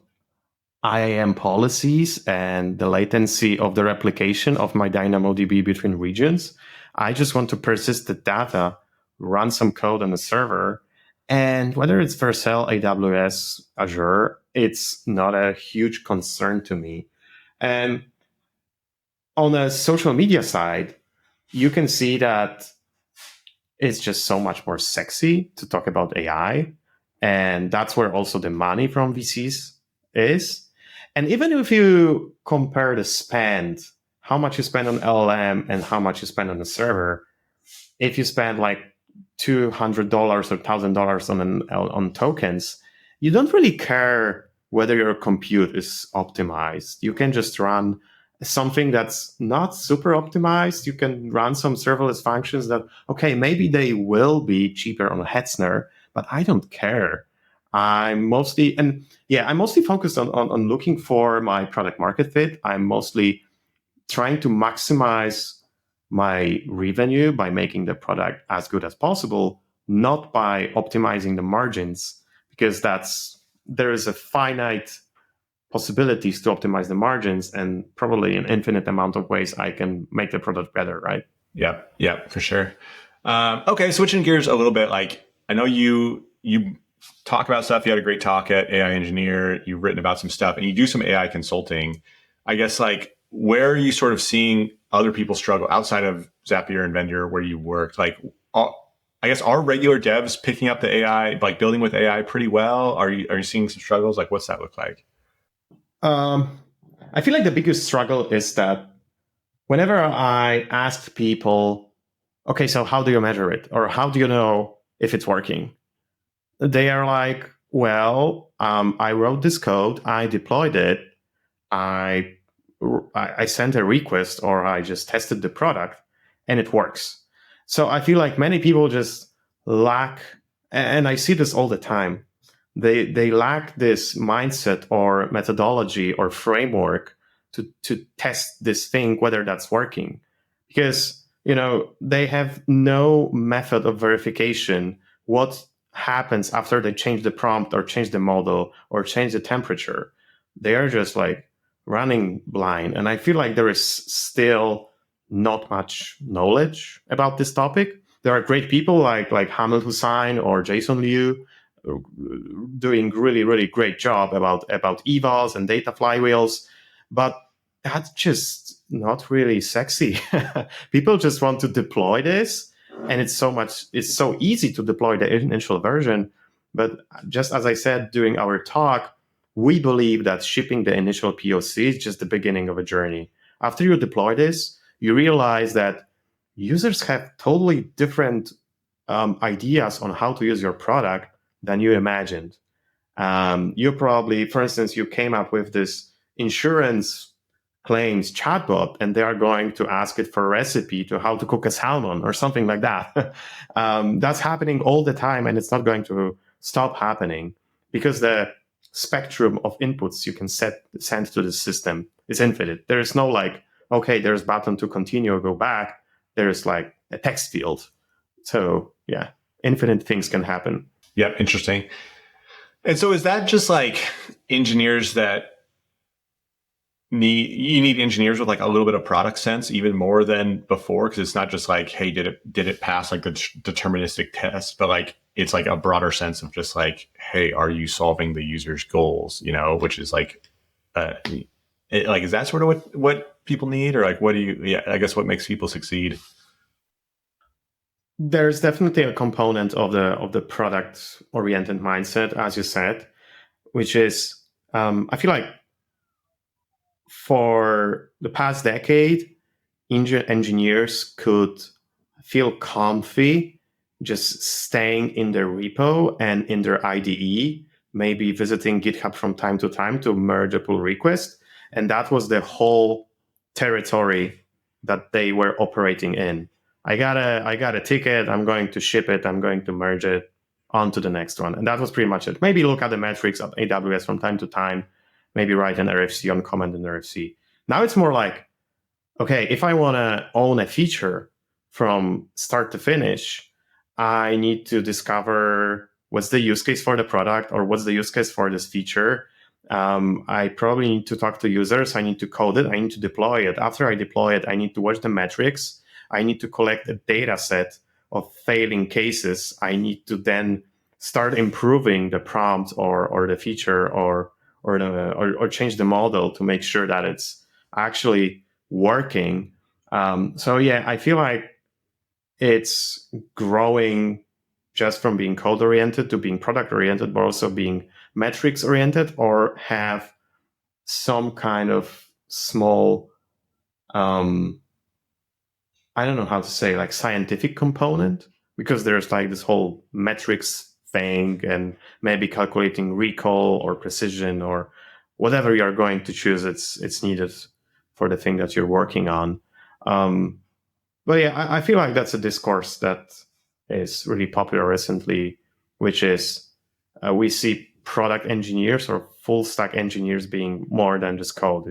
IAM policies and the latency of the replication of my DynamoDB between regions. I just want to persist the data, run some code on the server, and whether it's Vercel, AWS, Azure, it's not a huge concern to me. And on the social media side, you can see that it's just so much more sexy to talk about AI. And that's where also the money from VCs is. And even if you compare the spend, how much you spend on LLM and how much you spend on the server, if you spend like $200 or $1,000 on tokens, you don't really care whether your compute is optimized. You can just run something that's not super optimized. You can run some serverless functions that, okay, maybe they will be cheaper on Hetzner, but I don't care. I'm mostly focused on looking for my product market fit. I'm mostly trying to maximize my revenue by making the product as good as possible, not by optimizing the margins, because there is a finite possibilities to optimize the margins and probably an infinite amount of ways I can make the product better, right? Yep, for sure. Okay, switching gears a little bit. Like I know you talk about stuff. You had a great talk at AI Engineer. You've written about some stuff, and you do some AI consulting. I guess like where are you sort of seeing other people struggle outside of Zapier and Vendr where you worked? Like, I guess are regular devs picking up the AI, like building with AI pretty well? Are you seeing some struggles? Like, what's that look like? I feel like the biggest struggle is that whenever I ask people, okay, so how do you measure it? Or how do you know if it's working? They are like, well, I wrote this code, I deployed it, I sent a request, or I just tested the product, and it works. So I feel like many people just lack, and I see this all the time, they lack this mindset or methodology or framework to test this thing, whether that's working. Because, they have no method of verification what happens after they change the prompt or change the model or change the temperature. They are just like running blind. And I feel like there is still not much knowledge about this topic. There are great people like Hamid Hussain or Jason Liu doing really, really great job about evals and data flywheels, but that's just not really sexy. People just want to deploy this, and it's so easy to deploy the initial version. But just as I said during our talk, we believe that shipping the initial POC is just the beginning of a journey. After you deploy this, you realize that users have totally different ideas on how to use your product than you imagined. You probably, for instance, you came up with this insurance claims chatbot, and they are going to ask it for a recipe to how to cook a salmon or something like that. That's happening all the time, and it's not going to stop happening because the spectrum of inputs you can send to the system is infinite. There is no like, okay, there's button to continue or go back. there's like a text field. So yeah, infinite things can happen. Yep, interesting. And so is that just like engineers that you need engineers with like a little bit of product sense even more than before? Because it's not just like, hey, did it pass like the deterministic test, but like it's like a broader sense of just like, hey, are you solving the user's goals? You know, which is like, like is that sort of what people need, or like what do you? Yeah, I guess what makes people succeed. There's definitely a component of the product oriented mindset, as you said, which is I feel like for the past decade, engineers could feel comfy just staying in their repo and in their IDE, maybe visiting GitHub from time to time to merge a pull request. And that was the whole territory that they were operating in. I got a ticket, I'm going to ship it, I'm going to merge it on to the next one. And that was pretty much it. Maybe look at the metrics of AWS from time to time, maybe write an RFC on comment in RFC. Now it's more like, okay, if I want to own a feature from start to finish, I need to discover what's the use case for the product or what's the use case for this feature. I probably need to talk to users. I need to code it. I need to deploy it. After I deploy it, I need to watch the metrics. I need to collect a data set of failing cases. I need to then start improving the prompt or the feature or change the model to make sure that it's actually working. So yeah, I feel like it's growing just from being code oriented to being product oriented, but also being metrics oriented, or have some kind of small, I don't know how to say, like scientific component, because there's like this whole metrics thing and maybe calculating recall or precision or whatever you're going to choose. It's needed for the thing that you're working on. But yeah, I feel like that's a discourse that is really popular recently, which is we see product engineers or full stack engineers being more than just code.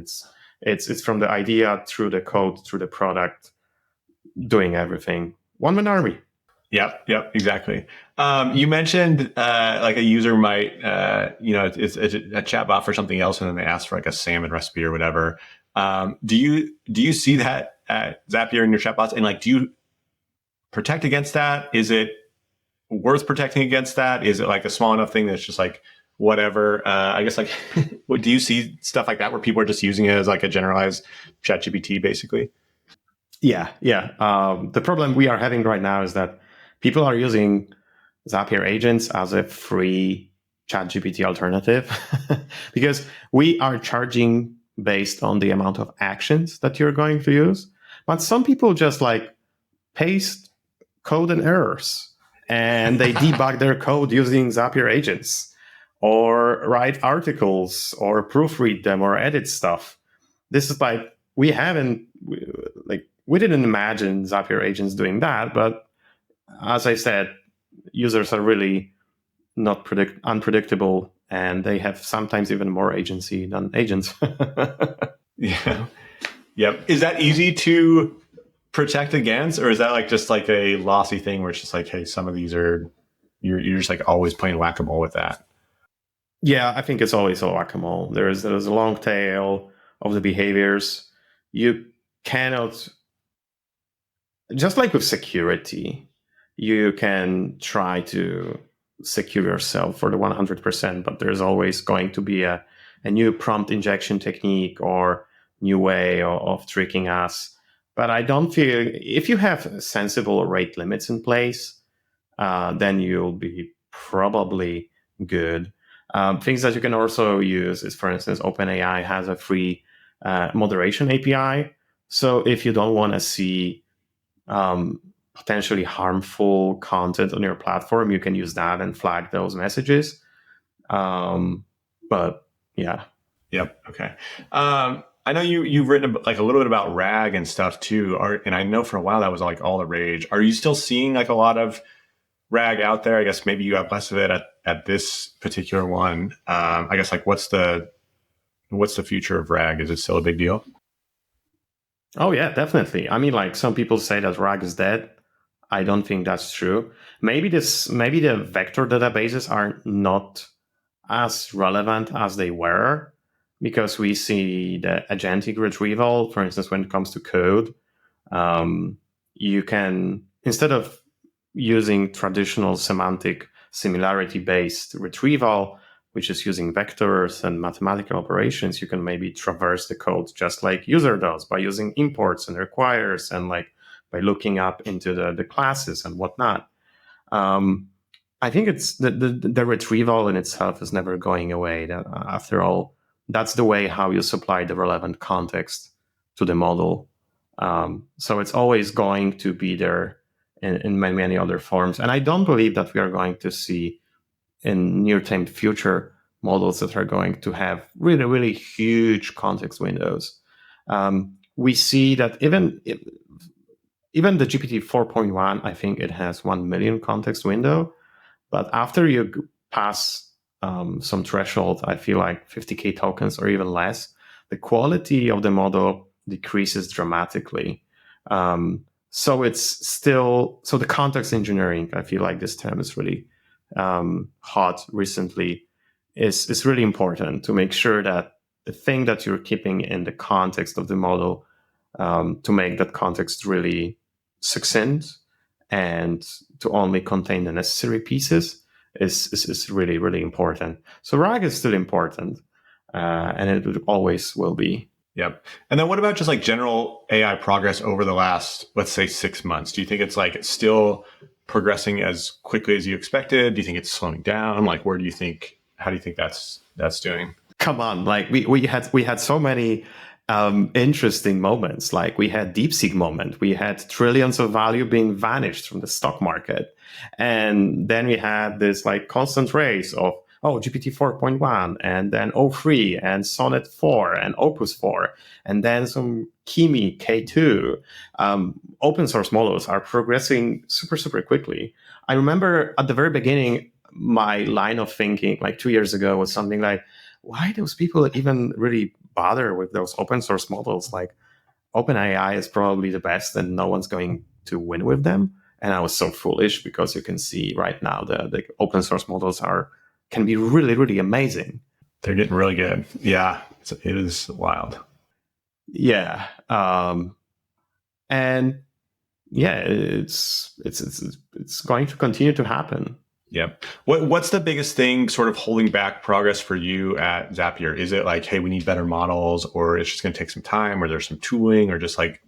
It's from the idea through the code through the product, doing everything. One man army. Yep, exactly. You mentioned like a user might, it's a chat bot for something else, and then they ask for like a salmon recipe or whatever. Do you see that at Zapier in your chatbots, and like, do you protect against that? Is it worth protecting against that? Is it like a small enough thing that's just like whatever? I guess like, do you see stuff like that where people are just using it as like a generalized ChatGPT, basically? Yeah. The problem we are having right now is that people are using Zapier Agents as a free ChatGPT alternative because we are charging based on the amount of actions that you're going to use. But some people just like paste code and errors and they debug their code using Zapier Agents or write articles or proofread them or edit stuff. This is like, we didn't imagine Zapier Agents doing that, but as I said, users are really not unpredictable, and they have sometimes even more agency than agents. Yeah. Yep. Is that easy to protect against, or is that like just like a lossy thing where it's just like, hey, some of these are you're just like always playing whack-a-mole with that? Yeah, I think it's always a whack-a-mole. There's a long tail of the behaviors. You cannot, just like with security, you can try to secure yourself for the 100%, but there's always going to be a new prompt injection technique or new way of tricking us. But I don't feel, if you have sensible rate limits in place, then you'll be probably good. Things that you can also use is, for instance, OpenAI has a free moderation API. So if you don't want to see potentially harmful content on your platform, you can use that and flag those messages. But yeah. Yep. Okay. I know you've written like a little bit about RAG and stuff too, and I know for a while that was like all the rage. Are you still seeing like a lot of RAG out there? I guess maybe you have less of it at this particular one. I guess like what's the future of RAG? Is it still a big deal? Oh yeah, definitely. I mean, like some people say that RAG is dead. I don't think that's true. Maybe the vector databases are not as relevant as they were because we see the agentic retrieval, for instance, when it comes to code. Um, you can, instead of using traditional semantic similarity based retrieval, which is using vectors and mathematical operations, you can maybe traverse the code just like user does by using imports and requires and like by looking up into the classes and whatnot. Um, I think it's the retrieval in itself is never going away. That, after all, that's the way how you supply the relevant context to the model. So it's always going to be there in many, many other forms. And I don't believe that we are going to see in near-term future models that are going to have really, really huge context windows. We see that even the GPT 4.1, I think it has 1 million context window. But after you pass some threshold, I feel like 50K tokens or even less, the quality of the model decreases dramatically. So it's still, so the context engineering, I feel like this term is really hot recently, is really important to make sure that the thing that you're keeping in the context of the model, to make that context really succinct and to only contain the necessary pieces is really, really important. So RAG is still important, and it always will be. Yep. And then what about just like general AI progress over the last, let's say, 6 months? Do you think it's like still progressing as quickly as you expected? Do you think it's slowing down? Like, where do you think, how do you think that's doing? Come on, like we had so many interesting moments. Like we had DeepSeek moment, we had trillions of value being vanished from the stock market, and then we had this like constant race of GPT 4.1 and then O3 and Sonnet 4 and Opus 4 and then some Kimi K2. Open source models are progressing super super quickly. I remember at the very beginning, my line of thinking like 2 years ago was something like, why those people even really bother with those open source models? Like OpenAI is probably the best and no one's going to win with them. And I was so foolish because you can see right now the open source models can be really, really amazing. They're getting really good. Yeah, it is wild. Yeah. And yeah, it's going to continue to happen. Yep. What's the biggest thing sort of holding back progress for you at Zapier? Is it like, hey, we need better models, or it's just going to take some time, or there's some tooling, or just like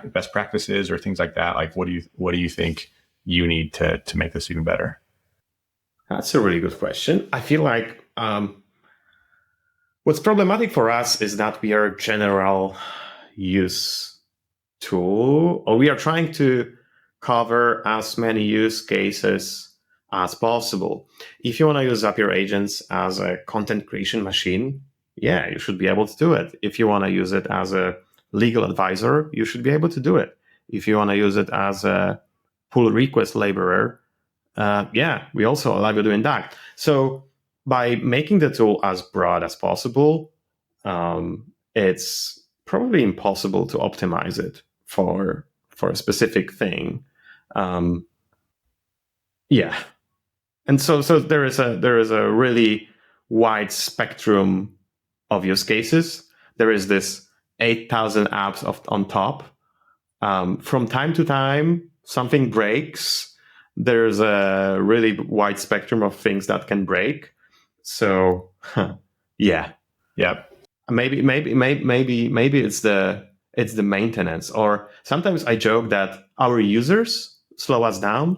best practices, or things like that? Like, what do you think you need to make this even better? That's a really good question. I feel like what's problematic for us is that we are a general use tool, or we are trying to cover as many use cases as possible. If you want to use Zapier Agents as a content creation machine, yeah, you should be able to do it. If you want to use it as a legal advisor, you should be able to do it. If you want to use it as a pull request laborer, yeah, we also allow you doing that. So by making the tool as broad as possible, it's probably impossible to optimize it for a specific thing. Yeah, and so there is a really wide spectrum of use cases. There is this 8,000 apps on top. From time to time, something breaks. There's a really wide spectrum of things that can break. So, yeah, Yep. maybe it's the maintenance. Or sometimes I joke that our users slow us down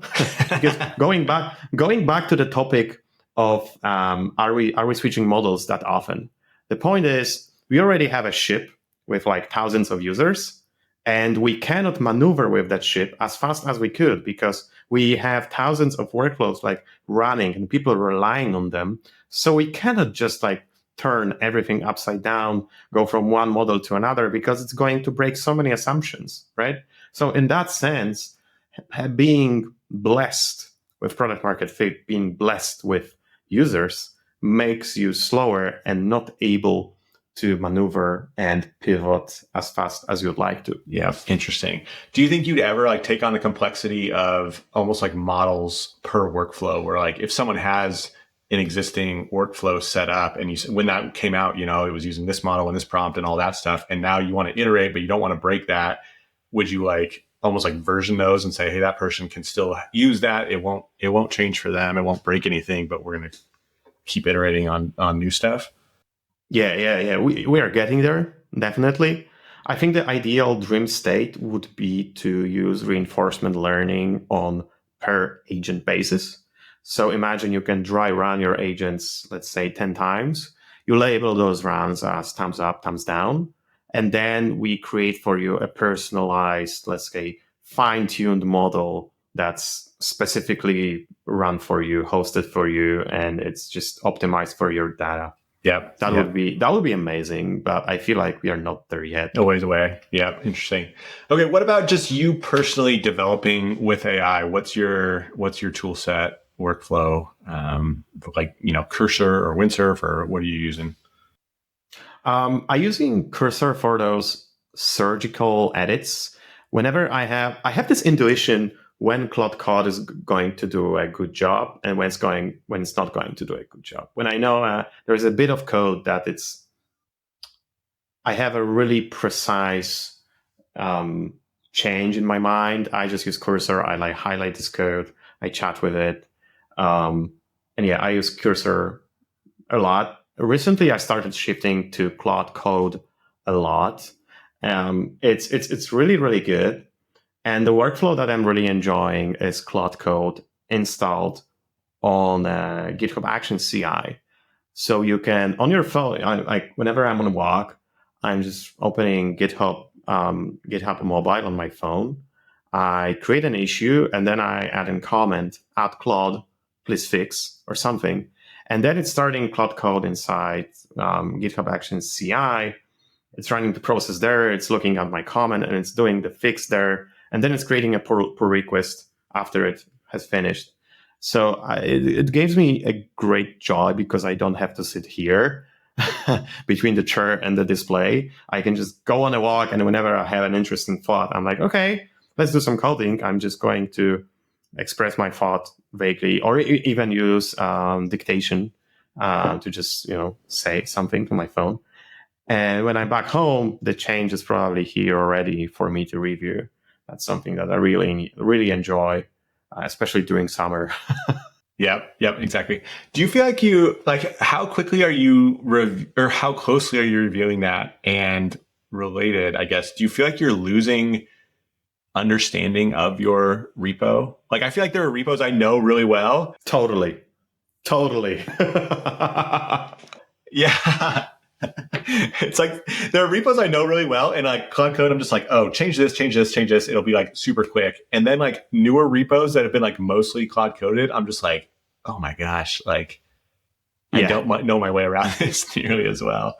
because going back to the topic of are we switching models that often? The point is we already have a ship with like thousands of users, and we cannot maneuver with that ship as fast as we could because we have thousands of workflows like running and people relying on them. So we cannot just like turn everything upside down, go from one model to another because it's going to break so many assumptions, right? So in that sense, being blessed with product market fit, being blessed with users makes you slower and not able to maneuver and pivot as fast as you'd like to. Yeah, interesting. Do you think you'd ever like take on the complexity of almost like models per workflow, where like if someone has an existing workflow set up and when that came out, it was using this model and this prompt and all that stuff, and now you want to iterate, but you don't want to break that, would you like almost like version those and say, hey, that person can still use that. It won't change for them. It won't break anything, but we're going to keep iterating on new stuff. Yeah. We are getting there, definitely. I think the ideal dream state would be to use reinforcement learning on per agent basis. So imagine you can dry run your agents, let's say 10 times. You label those runs as thumbs up, thumbs down. And then we create for you a personalized, let's say, fine-tuned model that's specifically run for you, hosted for you, and it's just optimized for your data. That would be amazing, but I feel like we are not there yet. A ways away. Yeah, interesting. Okay, what about just you personally developing with AI? What's your tool set, workflow, like Cursor or Windsurf, or what are you using? I'm using Cursor for those surgical edits. Whenever I have this intuition when Claude Code is going to do a good job and when it's not going to do a good job. When I know there's a bit of code that I have a really precise change in my mind, I just use Cursor. I like highlight this code, I chat with it, and yeah, I use Cursor a lot. Recently, I started shifting to Claude Code a lot. It's really, really good. And the workflow that I'm really enjoying is Claude Code installed on GitHub Actions CI. So you can, on your phone, like whenever I'm on a walk, I'm just opening GitHub Mobile on my phone. I create an issue and then I add a comment, add Claude, please fix, or something. And then it's starting Claude Code inside GitHub Actions CI. It's running the process there. It's looking at my comment and it's doing the fix there. And then it's creating a pull request after it has finished. So it gives me a great joy because I don't have to sit here between the chair and the display. I can just go on a walk, and whenever I have an interesting thought, I'm like, okay, let's do some coding. I'm just going to express my thought vaguely, or even use dictation to just say something to my phone. And when I'm back home, the change is probably here already for me to review. That's something that I really, really enjoy, especially during summer. Yep, exactly. Do you feel like how quickly are you or how closely are you reviewing that? And related, I guess, do you feel like you're losing understanding of your repo? Like, I feel like there are repos I know really well. Totally. Yeah. It's like there are repos I know really well, and like Claude Code, I'm just like, oh, change this. It'll be like super quick. And then like newer repos that have been like mostly Claude coded, I'm just like, oh my gosh, like I don't know my way around this nearly as well.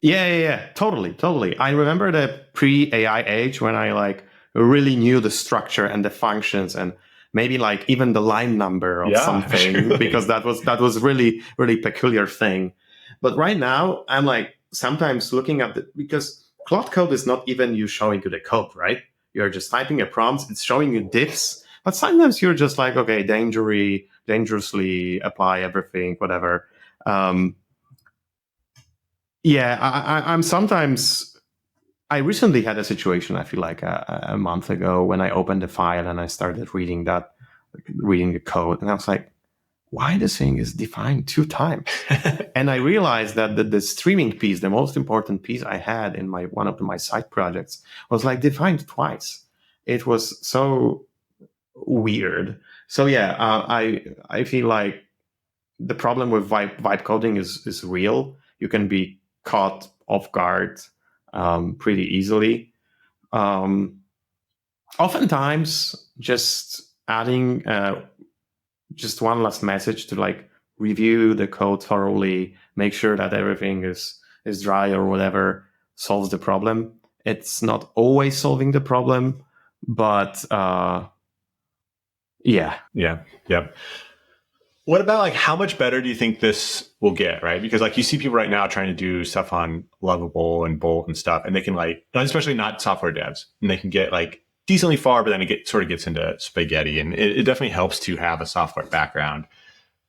Yeah. Totally. I remember the pre-AI age when I like really knew the structure and the functions and maybe like even the line number of something, truly. Because that was really, really peculiar thing. But right now, I'm like sometimes looking at because Claude Code is not even you showing you the code, right? You're just typing a prompt, it's showing you diffs. But sometimes you're just like, okay, dangerously apply everything, whatever. I'm sometimes. I recently had a situation, I feel like a month ago, when I opened the file and I started reading the code, and I was like, why this thing is defined 2 times? And I realized that the streaming piece, the most important piece I had in one of my side projects, was like defined twice. It was so weird. So yeah, I feel like the problem with vibe coding is real. You can be caught off guard pretty easily. Oftentimes, just adding just one last message to like review the code thoroughly, make sure that everything is dry or whatever solves the problem. It's not always solving the problem, but yeah. What about like how much better do you think this will get, right? Because like you see people right now trying to do stuff on Lovable and Bolt and stuff, and they can like, especially not software devs, and they can get like decently far, but then sort of gets into spaghetti, and it definitely helps to have a software background.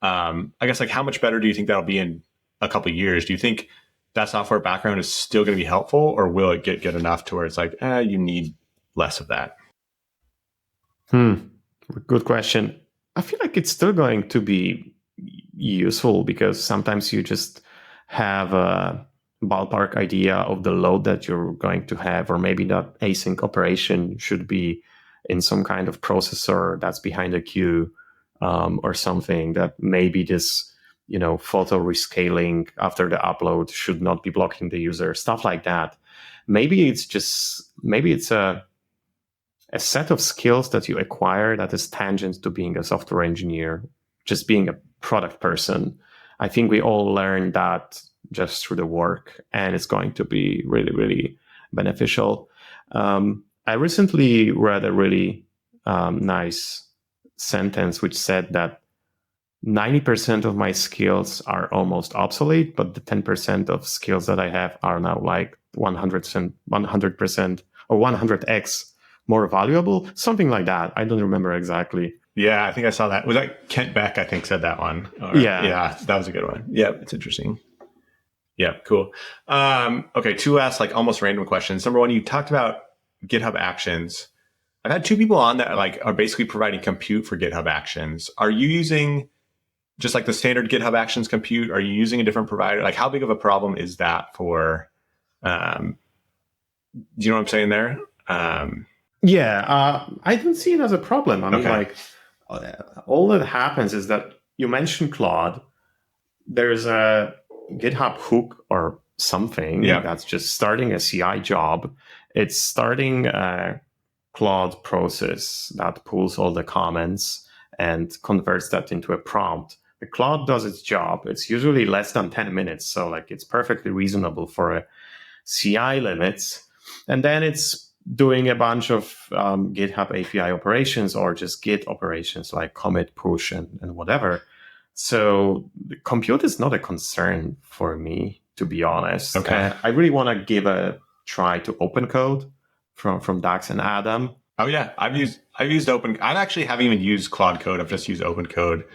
I guess like how much better do you think that'll be in a couple of years? Do you think that software background is still going to be helpful, or will it get good enough to where it's like, you need less of that? Good question. I feel like it's still going to be useful because sometimes you just have a ballpark idea of the load that you're going to have, or maybe that async operation should be in some kind of processor that's behind a queue, or something that maybe this, photo rescaling after the upload should not be blocking the user, stuff like that. Maybe it's a set of skills that you acquire that is tangent to being a software engineer, just being a product person. I think we all learn that just through the work, and it's going to be really, really beneficial. I recently read a really nice sentence which said that 90% of my skills are almost obsolete, but the 10% of skills that I have are now like 100% or 100x more valuable, something like that. I don't remember exactly. Yeah, I think I saw that. Was that Kent Beck, I think, said that one? Yeah, that was a good one. Yeah, it's interesting. Yeah, cool. Okay, two last like almost random questions. Number one, you talked about GitHub Actions. I've had two people on that like are basically providing compute for GitHub Actions. Are you using just like the standard GitHub Actions compute? Are you using a different provider? Like, how big of a problem is that for? Do you know what I'm saying there? I don't see it as a problem. I mean, like, all that happens is that you mentioned Claude. There's a GitHub hook or something that's just starting a CI job. It's starting a Claude process that pulls all the comments and converts that into a prompt. The Claude does its job. It's usually less than 10 minutes. So like it's perfectly reasonable for a CI limits. And then it's doing a bunch of GitHub API operations or just Git operations like commit, push, and whatever. So the compute is not a concern for me, to be honest. Okay. I really want to give a try to open code from Dax and Adam. Oh yeah, I've used open. I actually haven't even used Claude Code. I've just used open code.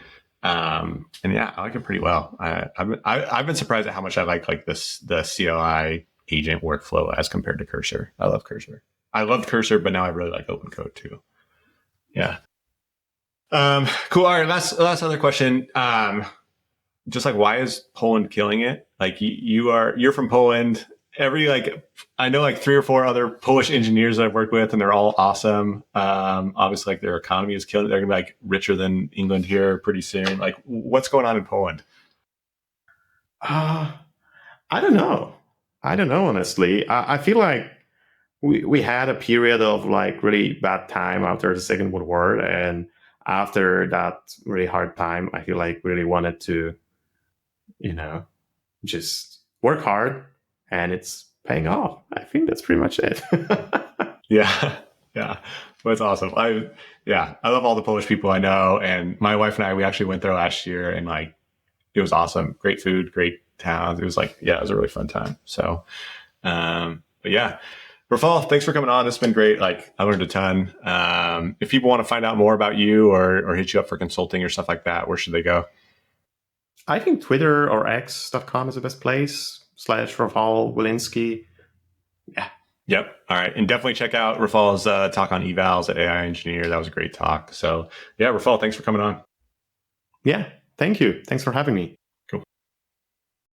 And yeah, I like it pretty well. I've been surprised at how much I like the CLI agent workflow as compared to Cursor. I love Cursor. I loved Cursor, but now I really like open code too. Yeah. Cool. All right. Last other question. Just like, why is Poland killing it? Like you're from Poland. I know like 3 or 4 other Polish engineers that I've worked with, and they're all awesome. Obviously like their economy is killing it. They're gonna be like richer than England here pretty soon. Like what's going on in Poland? I don't know. Honestly. I feel like we had a period of like really bad time after the Second World War, and after that really hard time, I feel like really wanted to, just work hard, and it's paying off. I think that's pretty much it. Yeah. Well, that's awesome. I love all the Polish people I know, and my wife and I, we actually went there last year, and like it was awesome. Great food, great towns. It was like, it was a really fun time. So, but yeah. Rafal, thanks for coming on. It's been great. Like I learned a ton. If people want to find out more about you or hit you up for consulting or stuff like that, where should they go? I think Twitter or x.com is the best place, /Rafal Wilinski. Yeah. Yep. All right. And definitely check out Rafal's talk on evals at AI Engineer. That was a great talk. So yeah, Rafal, thanks for coming on. Yeah. Thank you. Thanks for having me.